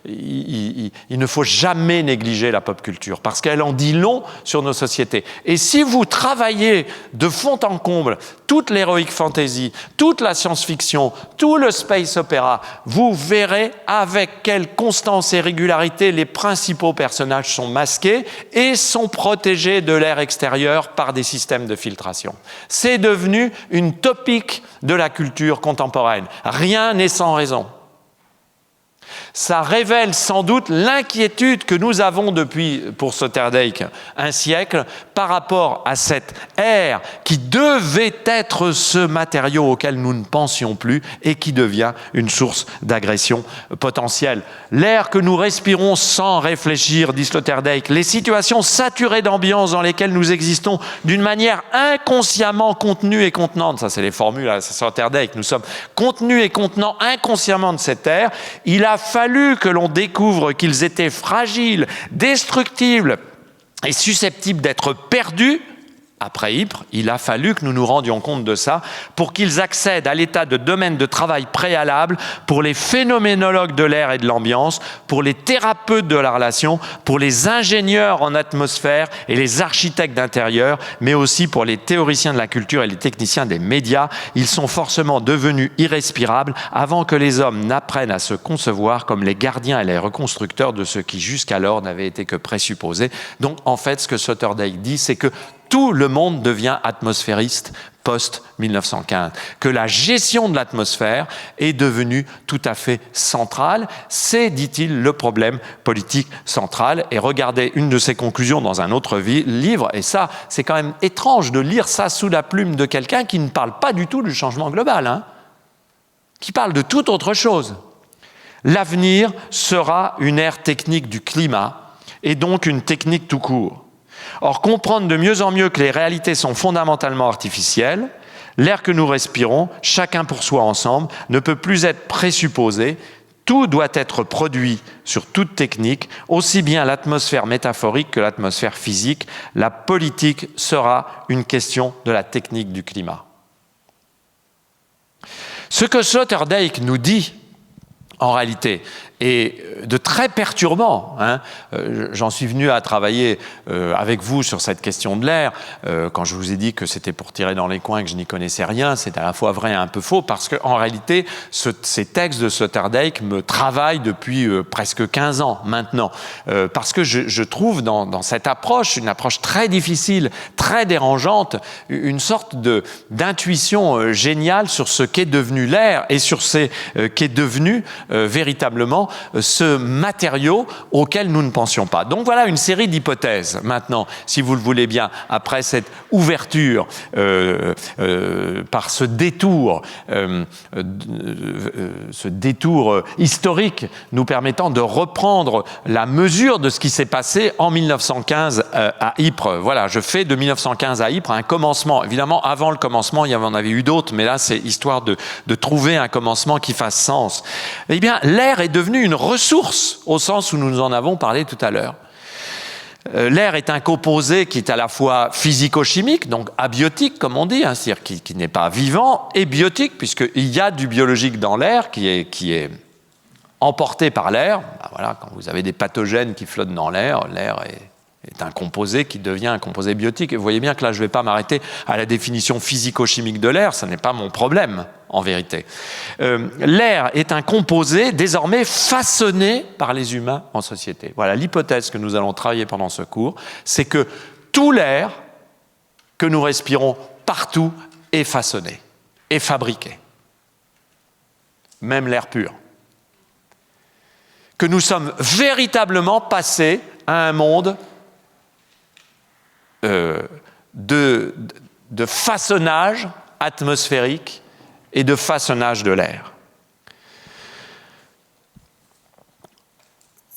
Il ne faut jamais négliger la pop culture parce qu'elle en dit long sur nos sociétés. Et si vous travaillez de fond en comble toute l'heroic fantasy, toute la science-fiction, tout le space opéra, vous verrez avec quelle constance et régularité les principaux personnages sont masqués et sont protégés de l'air extérieur par des systèmes de filtration. C'est devenu une topique de la culture contemporaine. Rien n'est sans raison. Ça révèle sans doute l'inquiétude que nous avons depuis, pour Sloterdijk, un siècle, par rapport à cette ère qui devait être ce matériau auquel nous ne pensions plus et qui devient une source d'agression potentielle. L'air que nous respirons sans réfléchir, dit Sloterdijk, les situations saturées d'ambiance dans lesquelles nous existons d'une manière inconsciemment contenue et contenante, ça c'est les formules à Sloterdijk, nous sommes contenus et contenants inconsciemment de cette ère, il a fallu que l'on découvre qu'ils étaient fragiles, destructibles et susceptibles d'être perdus après Ypres, il a fallu que nous nous rendions compte de ça pour qu'ils accèdent à l'état de domaine de travail préalable pour les phénoménologues de l'air et de l'ambiance, pour les thérapeutes de la relation, pour les ingénieurs en atmosphère et les architectes d'intérieur, mais aussi pour les théoriciens de la culture et les techniciens des médias. Ils sont forcément devenus irrespirables avant que les hommes n'apprennent à se concevoir comme les gardiens et les reconstructeurs de ce qui jusqu'alors n'avait été que présupposé. Donc en fait, ce que Sloterdijk dit, c'est que tout le monde devient atmosphériste post-1915, que la gestion de l'atmosphère est devenue tout à fait centrale. C'est, dit-il, le problème politique central. Et regardez une de ses conclusions dans un autre livre, et ça, c'est quand même étrange de lire ça sous la plume de quelqu'un qui ne parle pas du tout du changement global, hein, qui parle de toute autre chose. L'avenir sera une ère technique du climat, et donc une technique tout court. Or, comprendre de mieux en mieux que les réalités sont fondamentalement artificielles, l'air que nous respirons, chacun pour soi ensemble, ne peut plus être présupposé. Tout doit être produit sur toute technique, aussi bien l'atmosphère métaphorique que l'atmosphère physique. La politique sera une question de la technique du climat. Ce que Sloterdijk nous dit, en réalité, est de très perturbant. Hein. J'en suis venu à travailler avec vous sur cette question de l'air. Quand je vous ai dit que c'était pour tirer dans les coins et que je n'y connaissais rien, c'est à la fois vrai et un peu faux, parce qu'en réalité, ces textes de Sloterdijk me travaillent depuis presque 15 ans maintenant. Parce que je trouve dans cette approche, une approche très difficile, très dérangeante, une sorte d'intuition géniale sur ce qu'est devenu l'air et sur ce qu'est devenu véritablement ce matériau auquel nous ne pensions pas. Donc voilà une série d'hypothèses. Maintenant, si vous le voulez bien, après cette ouverture par ce détour historique nous permettant de reprendre la mesure de ce qui s'est passé en 1915 à Ypres. Voilà, je fais de 1915 à Ypres un commencement. Évidemment, avant le commencement, il y en avait eu d'autres, mais là, c'est histoire de trouver un commencement qui fasse sens. Eh bien, l'air est devenu une ressource, au sens où nous en avons parlé tout à l'heure. L'air est un composé qui est à la fois physico-chimique, donc abiotique, comme on dit, hein, c'est-à-dire qui n'est pas vivant, et biotique, puisqu'il y a du biologique dans l'air qui est emporté par l'air. Ben voilà, quand vous avez des pathogènes qui flottent dans l'air, l'air est un composé qui devient un composé biotique. Et vous voyez bien que là, je ne vais pas m'arrêter à la définition physico-chimique de l'air, ce n'est pas mon problème, en vérité. L'air est un composé désormais façonné par les humains en société. Voilà, l'hypothèse que nous allons travailler pendant ce cours, c'est que tout l'air que nous respirons partout est façonné, est fabriqué. Même l'air pur. Que nous sommes véritablement passés à un monde de façonnage atmosphérique et de façonnage de l'air.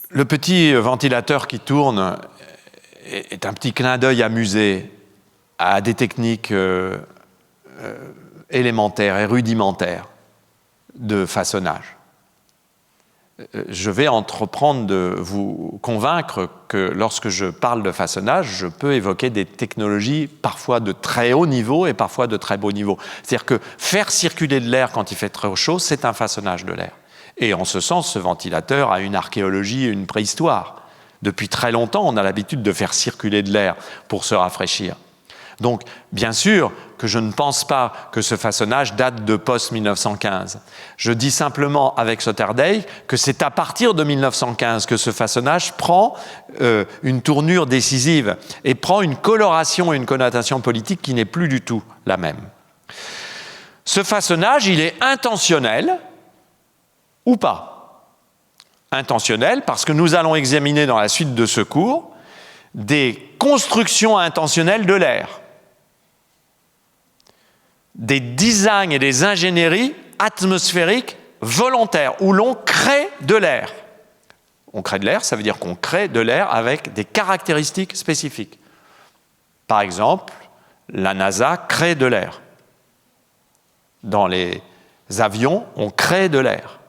Le petit ventilateur qui tourne est un petit clin d'œil amusé à des techniques élémentaires et rudimentaires de façonnage. Je vais entreprendre de vous convaincre que lorsque je parle de façonnage, je peux évoquer des technologies parfois de très haut niveau et parfois de très bas niveau. C'est-à-dire que faire circuler de l'air quand il fait très chaud, c'est un façonnage de l'air. Et en ce sens, ce ventilateur a une archéologie et une préhistoire. Depuis très longtemps, on a l'habitude de faire circuler de l'air pour se rafraîchir. Donc, bien sûr que je ne pense pas que ce façonnage date de post-1915. Je dis simplement avec Sloterdijk que c'est à partir de 1915 que ce façonnage prend une tournure décisive et prend une coloration et une connotation politique qui n'est plus du tout la même. Ce façonnage, il est intentionnel ou pas. Intentionnel parce que nous allons examiner dans la suite de ce cours des constructions intentionnelles de l'air. Des designs et des ingénieries atmosphériques volontaires, où l'on crée de l'air. On crée de l'air, ça veut dire qu'on crée de l'air avec des caractéristiques spécifiques. Par exemple, la NASA crée de l'air. Dans les avions, on crée de l'air.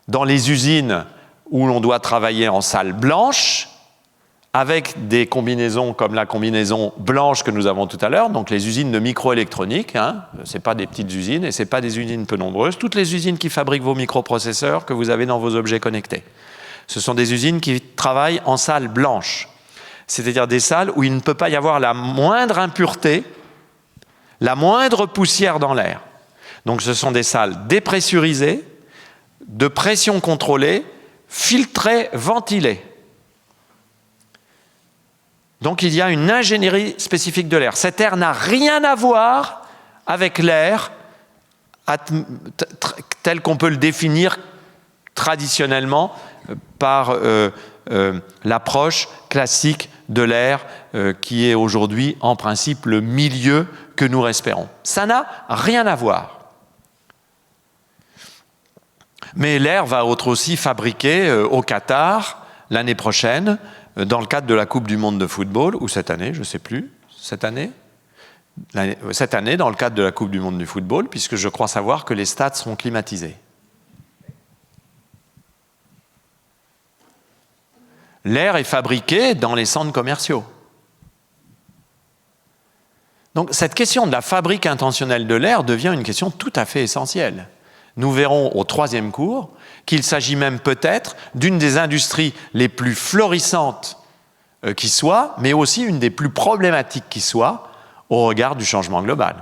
Dans les usines où l'on doit travailler en salle blanche, avec des combinaisons comme la combinaison blanche que nous avons tout à l'heure, donc les usines de microélectronique, hein, ce n'est pas des petites usines et ce n'est pas des usines peu nombreuses, toutes les usines qui fabriquent vos microprocesseurs que vous avez dans vos objets connectés. Ce sont des usines qui travaillent en salles blanches, c'est-à-dire des salles où il ne peut pas y avoir la moindre impureté, la moindre poussière dans l'air. Donc ce sont des salles dépressurisées, de pression contrôlée, filtrées, ventilées. Donc il y a une ingénierie spécifique de l'air. Cet air n'a rien à voir avec l'air tel qu'on peut le définir traditionnellement par l'approche classique de l'air qui est aujourd'hui en principe le milieu que nous respirons. Ça n'a rien à voir. Mais l'air va être aussi fabriqué au Qatar l'année prochaine, dans le cadre de la Coupe du Monde de football, ou cette année, je ne sais plus, cette année, dans le cadre de la Coupe du Monde du football, puisque je crois savoir que les stades seront climatisés. L'air est fabriqué dans les centres commerciaux. Donc cette question de la fabrique intentionnelle de l'air devient une question tout à fait essentielle. Nous verrons au 3e cours qu'il s'agit même peut-être d'une des industries les plus florissantes qui soit, mais aussi une des plus problématiques qui soit au regard du changement global.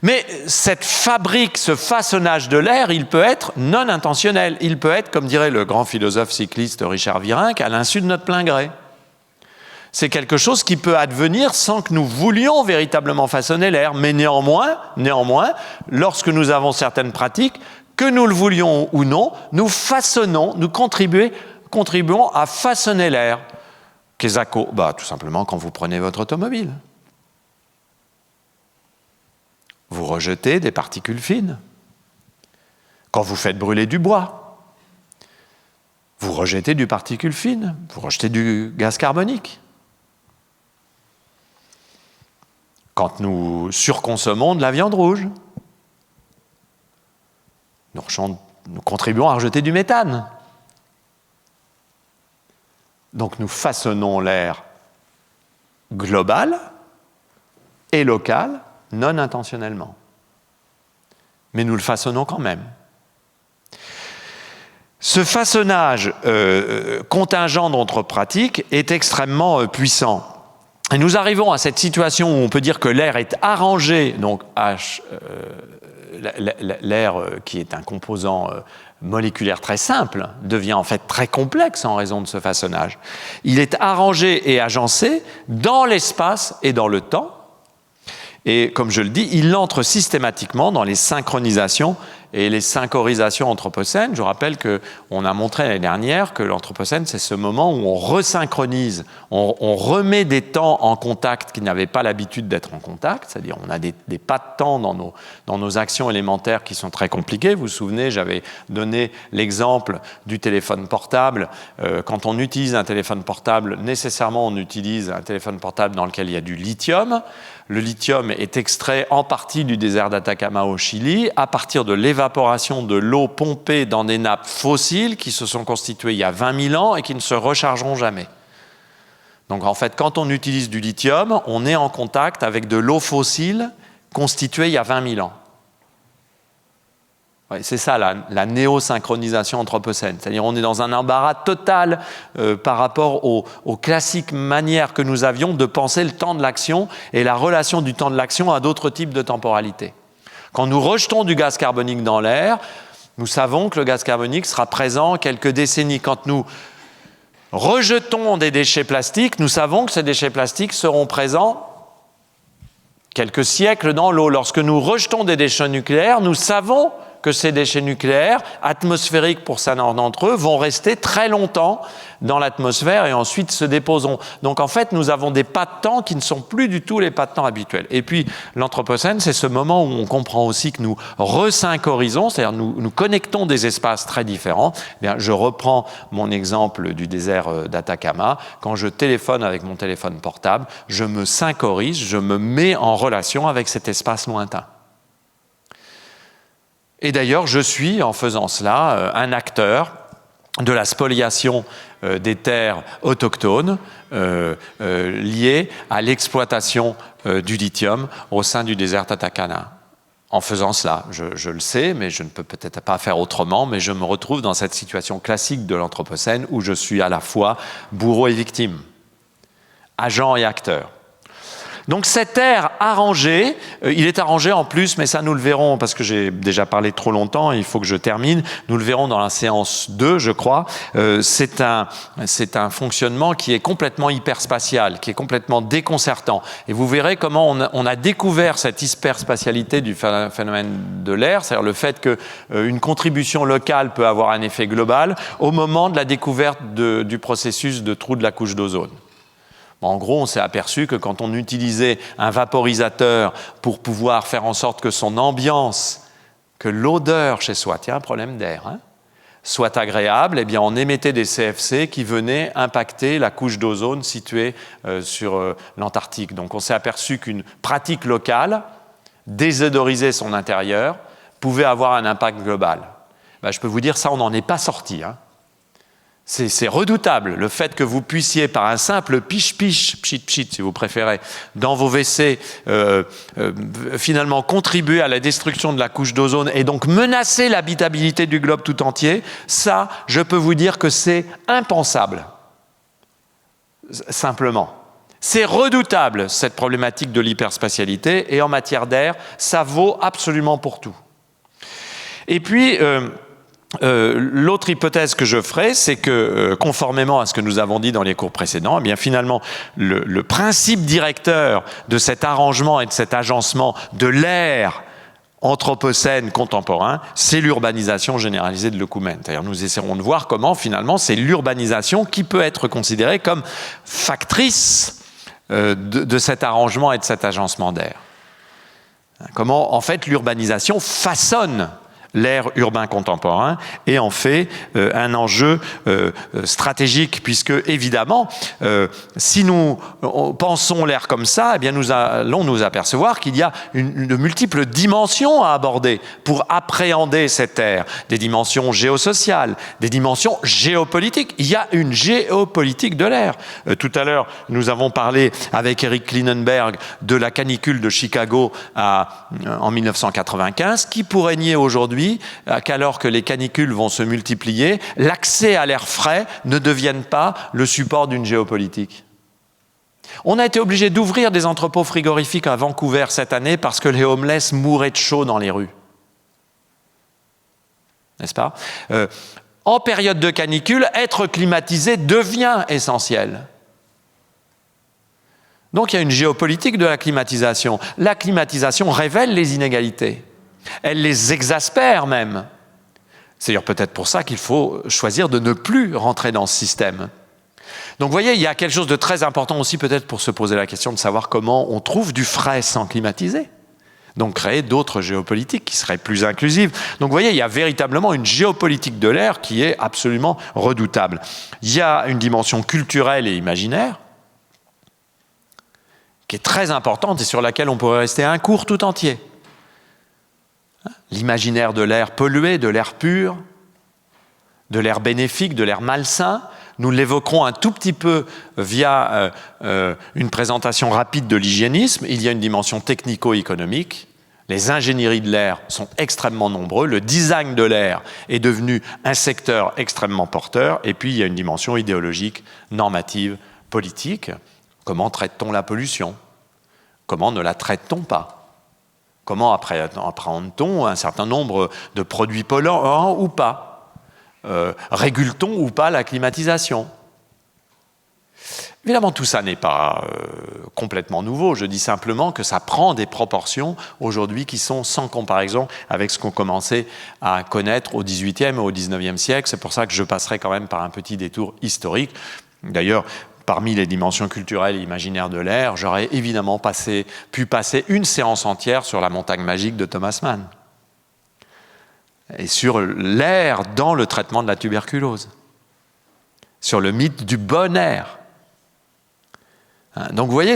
Mais cette fabrique, ce façonnage de l'air, il peut être non intentionnel. Il peut être, comme dirait le grand philosophe cycliste Richard Virenque, à l'insu de notre plein gré. C'est quelque chose qui peut advenir sans que nous voulions véritablement façonner l'air. Mais néanmoins, lorsque nous avons certaines pratiques, que nous le voulions ou non, nous façonnons, nous contribuons à façonner l'air. Qu'est-ce que tout simplement quand vous prenez votre automobile. Vous rejetez des particules fines. Quand vous faites brûler du bois, vous rejetez du particule fine, vous rejetez du gaz carbonique. Quand nous surconsommons de la viande rouge, nous contribuons à rejeter du méthane. Donc nous façonnons l'air global et local, non intentionnellement. Mais nous le façonnons quand même. Ce façonnage contingent de notre pratique est extrêmement puissant. Et nous arrivons à cette situation où on peut dire que l'air est arrangé, donc l'air qui est un composant moléculaire très simple devient en fait très complexe en raison de ce façonnage. Il est arrangé et agencé dans l'espace et dans le temps. Et comme je le dis, il entre systématiquement dans les synchronisations et les syncorisations anthropocènes. Je rappelle qu'on a montré l'année dernière que l'anthropocène, c'est ce moment où on resynchronise, on remet des temps en contact qui n'avaient pas l'habitude d'être en contact, c'est-à-dire on a des pas de temps dans nos actions élémentaires qui sont très compliquées. Vous vous souvenez, j'avais donné l'exemple du téléphone portable. Quand on utilise un téléphone portable, nécessairement on utilise un téléphone portable dans lequel il y a du lithium. Le lithium est extrait en partie du désert d'Atacama au Chili à partir de l'évaporation de l'eau pompée dans des nappes fossiles qui se sont constituées il y a 20 000 ans et qui ne se rechargeront jamais. Donc en fait, quand on utilise du lithium, on est en contact avec de l'eau fossile constituée il y a 20 000 ans. Ouais, c'est ça la néosynchronisation anthropocène. C'est-à-dire on est dans un embarras total par rapport aux classiques manières que nous avions de penser le temps de l'action et la relation du temps de l'action à d'autres types de temporalité. Quand nous rejetons du gaz carbonique dans l'air, nous savons que le gaz carbonique sera présent quelques décennies. Quand nous rejetons des déchets plastiques, nous savons que ces déchets plastiques seront présents quelques siècles dans l'eau. Lorsque nous rejetons des déchets nucléaires, nous savons que ces déchets nucléaires, atmosphériques pour certains d'entre eux, vont rester très longtemps dans l'atmosphère et ensuite se déposeront. Donc en fait, nous avons des pas de temps qui ne sont plus du tout les pas de temps habituels. Et puis l'anthropocène, c'est ce moment où on comprend aussi que nous resynchorisons, c'est-à-dire nous connectons des espaces très différents. Eh bien, je reprends mon exemple du désert d'Atacama. Quand je téléphone avec mon téléphone portable, je me synchorise, je me mets en relation avec cet espace lointain. Et d'ailleurs, je suis, en faisant cela, un acteur de la spoliation des terres autochtones liées à l'exploitation du lithium au sein du désert Atacama. En faisant cela, je le sais, mais je ne peux peut-être pas faire autrement, mais je me retrouve dans cette situation classique de l'Anthropocène où je suis à la fois bourreau et victime, agent et acteur. Donc cet air arrangé, il est arrangé en plus, mais ça nous le verrons, parce que j'ai déjà parlé trop longtemps, il faut que je termine, nous le verrons dans la séance 2, je crois. C'est un fonctionnement qui est complètement hyperspatial, qui est complètement déconcertant. Et vous verrez comment on a découvert cette hyperspatialité du phénomène de l'air, c'est-à-dire le fait qu'une contribution locale peut avoir un effet global au moment de la découverte du processus de trou de la couche d'ozone. En gros, on s'est aperçu que quand on utilisait un vaporisateur pour pouvoir faire en sorte que son ambiance, que l'odeur chez soi, tiens, un problème d'air, soit agréable, eh bien on émettait des CFC qui venaient impacter la couche d'ozone située sur l'Antarctique. Donc on s'est aperçu qu'une pratique locale, désodoriser son intérieur, pouvait avoir un impact global. Ben, je peux vous dire, ça, on n'en est pas sorti. C'est redoutable, le fait que vous puissiez, par un simple piche-piche, pchit-pchit si vous préférez, dans vos WC, finalement contribuer à la destruction de la couche d'ozone et donc menacer l'habitabilité du globe tout entier, ça, je peux vous dire que c'est impensable. Simplement. C'est redoutable, cette problématique de l'hyperspatialité, et en matière d'air, ça vaut absolument pour tout. Et puis... l'autre hypothèse que je ferai, c'est que, conformément à ce que nous avons dit dans les cours précédents, eh bien finalement, le principe directeur de cet arrangement et de cet agencement de l'air anthropocène contemporain, c'est l'urbanisation généralisée de l'Okoumène. C'est-à-dire, nous essaierons de voir comment, finalement, c'est l'urbanisation qui peut être considérée comme factrice de cet arrangement et de cet agencement d'air. Comment, en fait, l'urbanisation façonne l'air urbain contemporain et en fait un enjeu stratégique, puisque évidemment, si nous pensons l'air comme ça, eh bien nous allons nous apercevoir qu'il y a de multiples dimensions à aborder pour appréhender cet air, des dimensions géosociales, des dimensions géopolitiques. Il y a une géopolitique de l'air. Tout à l'heure, nous avons parlé avec Eric Klinenberg de la canicule de Chicago en 1995, qui pourrait nier aujourd'hui qu'alors que les canicules vont se multiplier, l'accès à l'air frais ne devienne pas le support d'une géopolitique. On a été obligé d'ouvrir des entrepôts frigorifiques à Vancouver cette année parce que les homeless mouraient de chaud dans les rues. N'est-ce pas ? En période de canicule, être climatisé devient essentiel. Donc il y a une géopolitique de la climatisation. La climatisation révèle les inégalités. Elle les exaspère même. C'est d'ailleurs peut-être pour ça qu'il faut choisir de ne plus rentrer dans ce système. Donc vous voyez, il y a quelque chose de très important aussi peut-être pour se poser la question de savoir comment on trouve du frais sans climatiser. Donc créer d'autres géopolitiques qui seraient plus inclusives. Donc vous voyez, il y a véritablement une géopolitique de l'air qui est absolument redoutable. Il y a une dimension culturelle et imaginaire qui est très importante et sur laquelle on pourrait rester un cours tout entier. L'imaginaire de l'air pollué, de l'air pur, de l'air bénéfique, de l'air malsain. Nous l'évoquerons un tout petit peu via une présentation rapide de l'hygiénisme. Il y a une dimension technico-économique. Les ingénieries de l'air sont extrêmement nombreux. Le design de l'air est devenu un secteur extrêmement porteur. Et puis, il y a une dimension idéologique, normative, politique. Comment traite-t-on la pollution ? Comment ne la traite-t-on pas ? Comment appréhende-t-on un certain nombre de produits polluants ou pas ? Régule-t-on ou pas la climatisation ? Évidemment, tout ça n'est pas complètement nouveau. Je dis simplement que ça prend des proportions aujourd'hui qui sont sans comparaison avec ce qu'on commençait à connaître au XVIIIe et au XIXe siècle. C'est pour ça que je passerai quand même par un petit détour historique. D'ailleurs, parmi les dimensions culturelles et imaginaires de l'air, j'aurais évidemment pu passer une séance entière sur la montagne magique de Thomas Mann et sur l'air dans le traitement de la tuberculose, sur le mythe du bon air. Donc vous voyez,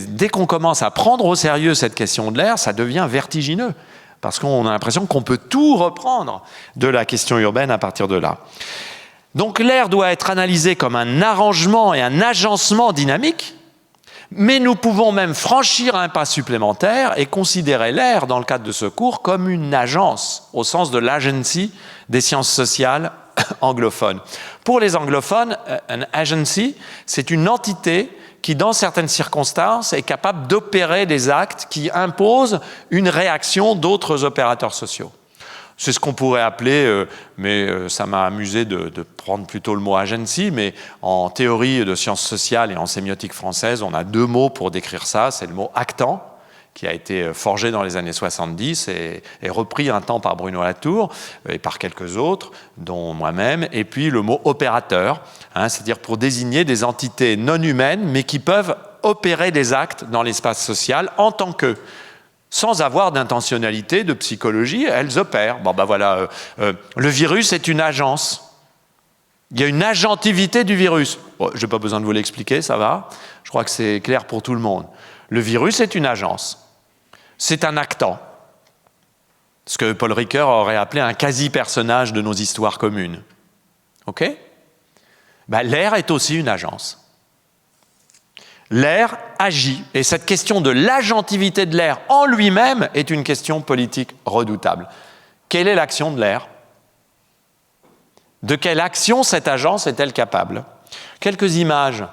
dès qu'on commence à prendre au sérieux cette question de l'air, ça devient vertigineux, parce qu'on a l'impression qu'on peut tout reprendre de la question urbaine à partir de là. Donc l'air doit être analysé comme un arrangement et un agencement dynamique, mais nous pouvons même franchir un pas supplémentaire et considérer l'air, dans le cadre de ce cours, comme une agence, au sens de l'agency des sciences sociales anglophones. Pour les anglophones, un agency, c'est une entité qui, dans certaines circonstances, est capable d'opérer des actes qui imposent une réaction d'autres opérateurs sociaux. C'est ce qu'on pourrait appeler, mais ça m'a amusé de prendre plutôt le mot agency, mais en théorie de sciences sociales et en sémiotique française, on a deux mots pour décrire ça. C'est le mot actant, qui a été forgé dans les années 70 et repris un temps par Bruno Latour et par quelques autres, dont moi-même, et puis le mot opérateur, c'est-à-dire pour désigner des entités non humaines, mais qui peuvent opérer des actes dans l'espace social en tant que, sans avoir d'intentionnalité, de psychologie, elles opèrent. Bon, ben voilà, le virus est une agence. Il y a une agentivité du virus. Bon, je n'ai pas besoin de vous l'expliquer, ça va. Je crois que c'est clair pour tout le monde. Le virus est une agence. C'est un actant. Ce que Paul Ricoeur aurait appelé un quasi-personnage de nos histoires communes. OK ? Ben, l'air est aussi une agence. L'air agit. Et cette question de l'agentivité de l'air en lui-même est une question politique redoutable. Quelle est l'action de l'air ? De quelle action cette agence est-elle capable ? Quelques images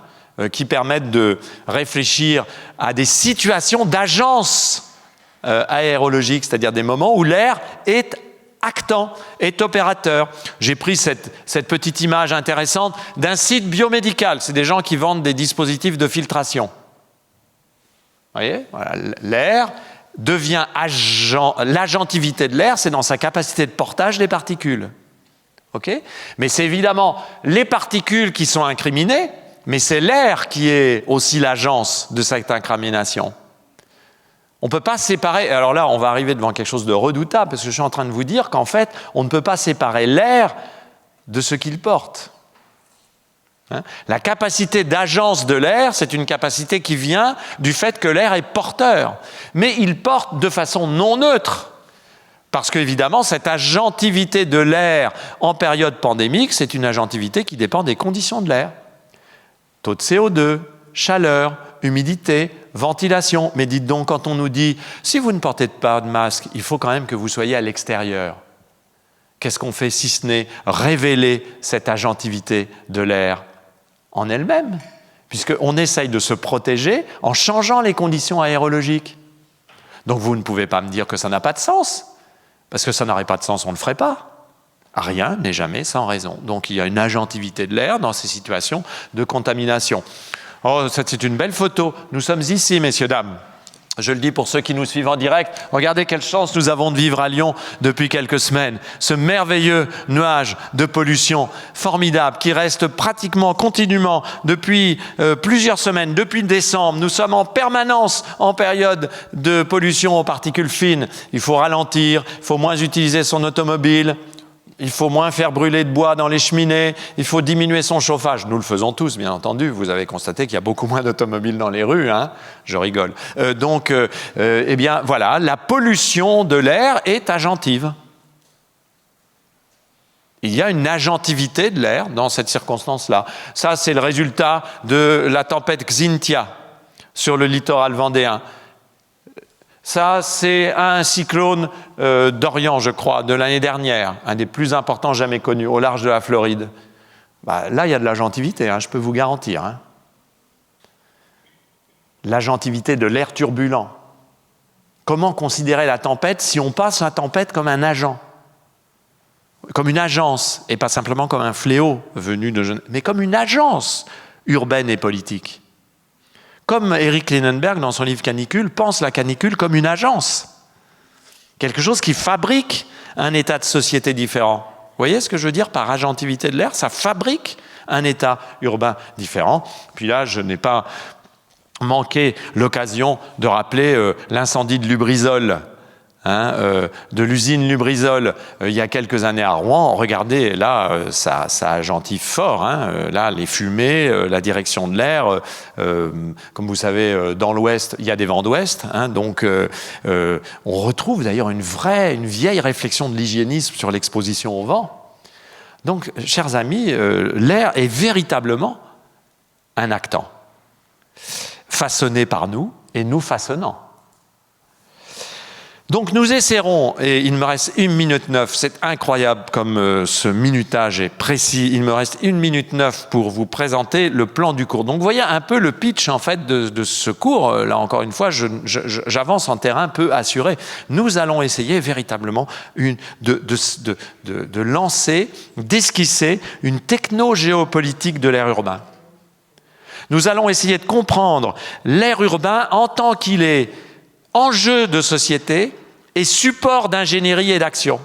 qui permettent de réfléchir à des situations d'agence aérologique, c'est-à-dire des moments où l'air est actant, est opérateur. J'ai pris cette petite image intéressante d'un site biomédical. C'est des gens qui vendent des dispositifs de filtration. Vous voyez ? Voilà. L'air devient agent. L'agentivité de l'air, c'est dans sa capacité de portage des particules. Okay ? Mais c'est évidemment les particules qui sont incriminées, mais c'est l'air qui est aussi l'agence de cette incrimination. On ne peut pas séparer, alors là on va arriver devant quelque chose de redoutable, parce que je suis en train de vous dire qu'en fait, on ne peut pas séparer l'air de ce qu'il porte. La capacité d'agence de l'air, c'est une capacité qui vient du fait que l'air est porteur. Mais il porte de façon non neutre. Parce qu'évidemment, cette agentivité de l'air en période pandémique, c'est une agentivité qui dépend des conditions de l'air. Taux de CO2, chaleur, humidité, ventilation. Mais dites donc, quand on nous dit « si vous ne portez pas de masque, il faut quand même que vous soyez à l'extérieur », qu'est-ce qu'on fait si ce n'est révéler cette agentivité de l'air en elle-même, puisqu'on essaye de se protéger en changeant les conditions aérologiques. Donc vous ne pouvez pas me dire que ça n'a pas de sens, parce que ça n'aurait pas de sens, on ne le ferait pas. Rien n'est jamais sans raison. Donc il y a une agentivité de l'air dans ces situations de contamination. Oh, c'est une belle photo. Nous sommes ici, messieurs, dames. Je le dis pour ceux qui nous suivent en direct. Regardez quelle chance nous avons de vivre à Lyon depuis quelques semaines. Ce merveilleux nuage de pollution formidable qui reste pratiquement continuellement depuis plusieurs semaines, depuis décembre. Nous sommes en permanence en période de pollution aux particules fines. Il faut ralentir, il faut moins utiliser son automobile. Il faut moins faire brûler de bois dans les cheminées, il faut diminuer son chauffage. Nous le faisons tous, bien entendu. Vous avez constaté qu'il y a beaucoup moins d'automobiles dans les rues, hein ? Je rigole. Eh bien, voilà, la pollution de l'air est agentive. Il y a une agentivité de l'air dans cette circonstance-là. Ça, c'est le résultat de la tempête Xynthia sur le littoral vendéen. Ça, c'est un cyclone d'Orient, je crois, de l'année dernière, un des plus importants jamais connus, au large de la Floride. Bah, là, il y a de l'agentivité, hein, je peux vous garantir. Hein. L'agentivité de l'air turbulent. Comment considérer la tempête si on passe la tempête comme un agent ? Comme une agence, et pas simplement comme un fléau venu de Genève, mais comme une agence urbaine et politique. Comme Eric Klinenberg, dans son livre Canicule, pense la canicule comme une agence. Quelque chose qui fabrique un état de société différent. Vous voyez ce que je veux dire par agentivité de l'air ? Ça fabrique un état urbain différent. Puis là, je n'ai pas manqué l'occasion de rappeler l'incendie de Lubrizol, de l'usine Lubrizol il y a quelques années à Rouen. Regardez, là, ça agentive fort. Là, les fumées, la direction de l'air. Comme vous savez, dans l'Ouest, il y a des vents d'Ouest. Donc, on retrouve d'ailleurs une vieille réflexion de l'hygiénisme sur l'exposition au vent. Donc, chers amis, l'air est véritablement un actant, façonné par nous et nous façonnant. Donc nous essaierons, et il me reste 1 minute 9, c'est incroyable comme ce minutage est précis, il me reste 1 minute 9 pour vous présenter le plan du cours. Donc vous voyez un peu le pitch en fait de ce cours, là encore une fois, j'avance en terrain peu assuré. Nous allons essayer véritablement de lancer, d'esquisser une techno-géopolitique de l'air urbain. Nous allons essayer de comprendre l'air urbain en tant qu'il est enjeu de société et support d'ingénierie et d'action.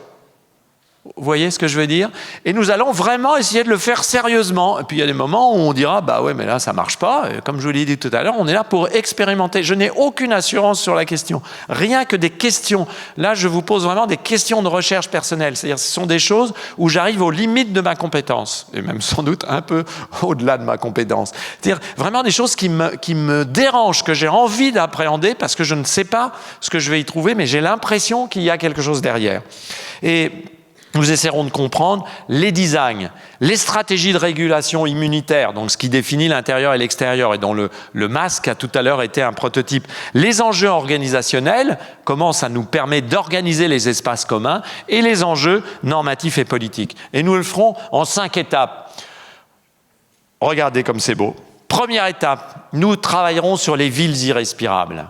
Vous voyez ce que je veux dire? Et nous allons vraiment essayer de le faire sérieusement. Et puis il y a des moments où on dira, bah ouais, mais là ça marche pas. Et comme je vous l'ai dit tout à l'heure, on est là pour expérimenter. Je n'ai aucune assurance sur la question. Rien que des questions. Là, je vous pose vraiment des questions de recherche personnelle. C'est-à-dire, ce sont des choses où j'arrive aux limites de ma compétence. Et même sans doute un peu au-delà de ma compétence. C'est-à-dire, vraiment des choses qui me dérangent, que j'ai envie d'appréhender parce que je ne sais pas ce que je vais y trouver, mais j'ai l'impression qu'il y a quelque chose derrière. Et nous essaierons de comprendre les designs, les stratégies de régulation immunitaire, donc ce qui définit l'intérieur et l'extérieur, et dont le masque a tout à l'heure été un prototype. Les enjeux organisationnels, comment ça nous permet d'organiser les espaces communs, et les enjeux normatifs et politiques. Et nous le ferons en 5 étapes. Regardez comme c'est beau. Première étape, nous travaillerons sur les villes irrespirables.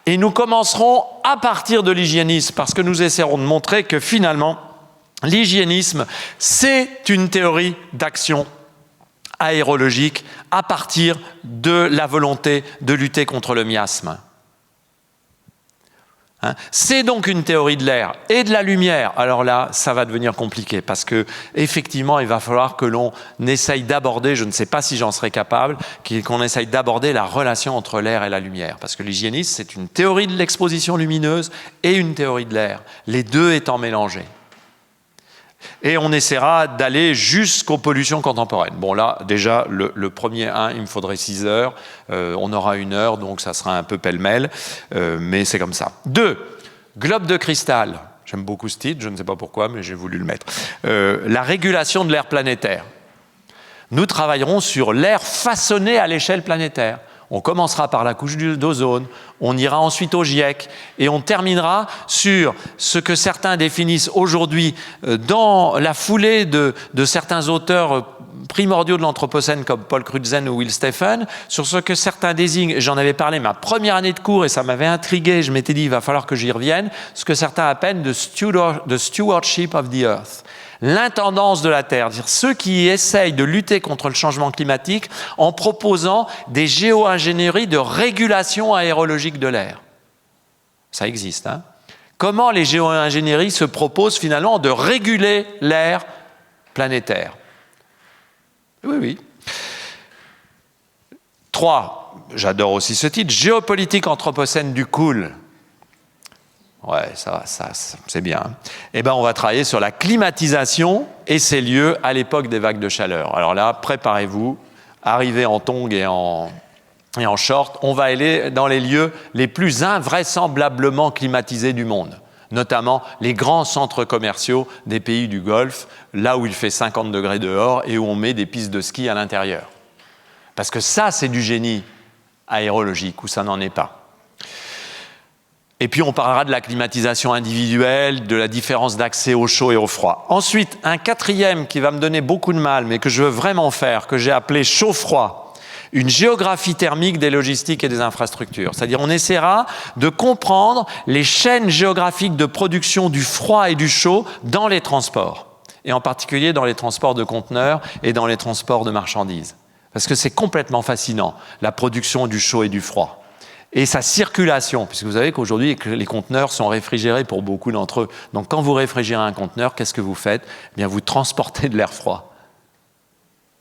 Et nous commencerons à partir de l'hygiénisme, parce que nous essaierons de montrer que finalement, l'hygiénisme, c'est une théorie d'action aérologique à partir de la volonté de lutter contre le miasme. C'est donc une théorie de l'air et de la lumière. Alors là, ça va devenir compliqué parce que effectivement, il va falloir que l'on essaye d'aborder, je ne sais pas si j'en serai capable, qu'on essaye d'aborder la relation entre l'air et la lumière. Parce que l'hygiénisme, c'est une théorie de l'exposition lumineuse et une théorie de l'air, les deux étant mélangés. Et on essaiera d'aller jusqu'aux pollutions contemporaines. Bon là, déjà, le premier 1, il me faudrait 6 heures. On aura 1 heure, donc ça sera un peu pêle-mêle. Mais c'est comme ça. 2, globe de cristal. J'aime beaucoup ce titre, je ne sais pas pourquoi, mais j'ai voulu le mettre. La régulation de l'air planétaire. Nous travaillerons sur l'air façonné à l'échelle planétaire. On commencera par la couche d'ozone, on ira ensuite au GIEC et on terminera sur ce que certains définissent aujourd'hui dans la foulée de certains auteurs primordiaux de l'Anthropocène comme Paul Crutzen ou Will Stephen, sur ce que certains désignent, j'en avais parlé ma première année de cours et ça m'avait intrigué, je m'étais dit il va falloir que j'y revienne, ce que certains appellent the stewardship of the earth. L'intendance de la Terre, c'est-à-dire ceux qui essayent de lutter contre le changement climatique en proposant des géo-ingénieries de régulation aérologique de l'air. Ça existe, hein? Comment les géo-ingénieries se proposent finalement de réguler l'air planétaire? Oui, oui. 3, j'adore aussi ce titre, géopolitique anthropocène du cool. Ouais, ça c'est bien. Eh bien, on va travailler sur la climatisation et ses lieux à l'époque des vagues de chaleur. Alors là, préparez-vous, arrivez en tongs et en short. On va aller dans les lieux les plus invraisemblablement climatisés du monde, notamment les grands centres commerciaux des pays du Golfe, là où il fait 50 degrés dehors et où on met des pistes de ski à l'intérieur. Parce que ça, c'est du génie aérologique, ou ça n'en est pas. Et puis on parlera de la climatisation individuelle, de la différence d'accès au chaud et au froid. Ensuite, un 4e qui va me donner beaucoup de mal, mais que je veux vraiment faire, que j'ai appelé chaud-froid. Une géographie thermique des logistiques et des infrastructures. C'est-à-dire on essaiera de comprendre les chaînes géographiques de production du froid et du chaud dans les transports. Et en particulier dans les transports de conteneurs et dans les transports de marchandises. Parce que c'est complètement fascinant, la production du chaud et du froid. Et sa circulation, puisque vous savez qu'aujourd'hui, les conteneurs sont réfrigérés pour beaucoup d'entre eux. Donc, quand vous réfrigérez un conteneur, qu'est-ce que vous faites? Eh bien, vous transportez de l'air froid.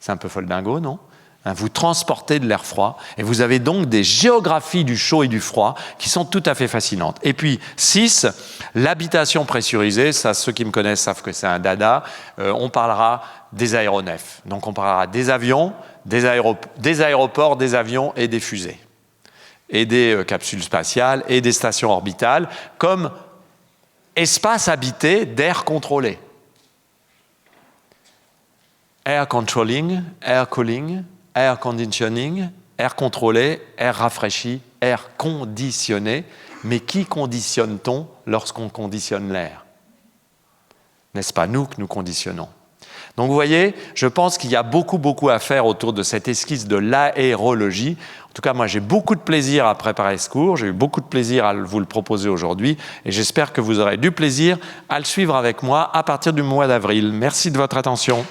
C'est un peu foldingo, non? Vous transportez de l'air froid. Et vous avez donc des géographies du chaud et du froid qui sont tout à fait fascinantes. Et puis, 6, l'habitation pressurisée. Ça, ceux qui me connaissent savent que c'est un dada. On parlera des aéronefs. Donc, on parlera des avions, des aéroports, des avions et des fusées. Et des capsules spatiales et des stations orbitales comme espace habité d'air contrôlé. air controlling, air cooling, air conditioning, air contrôlé, air rafraîchi, air conditionné. Mais qui conditionne-t-on lorsqu'on conditionne l'air? N'est-ce pas nous que nous conditionnons? Donc vous voyez, je pense qu'il y a beaucoup à faire autour de cette esquisse de l'aérologie. En tout cas, moi j'ai beaucoup de plaisir à préparer ce cours, j'ai eu beaucoup de plaisir à vous le proposer aujourd'hui et j'espère que vous aurez du plaisir à le suivre avec moi à partir du mois d'avril. Merci de votre attention.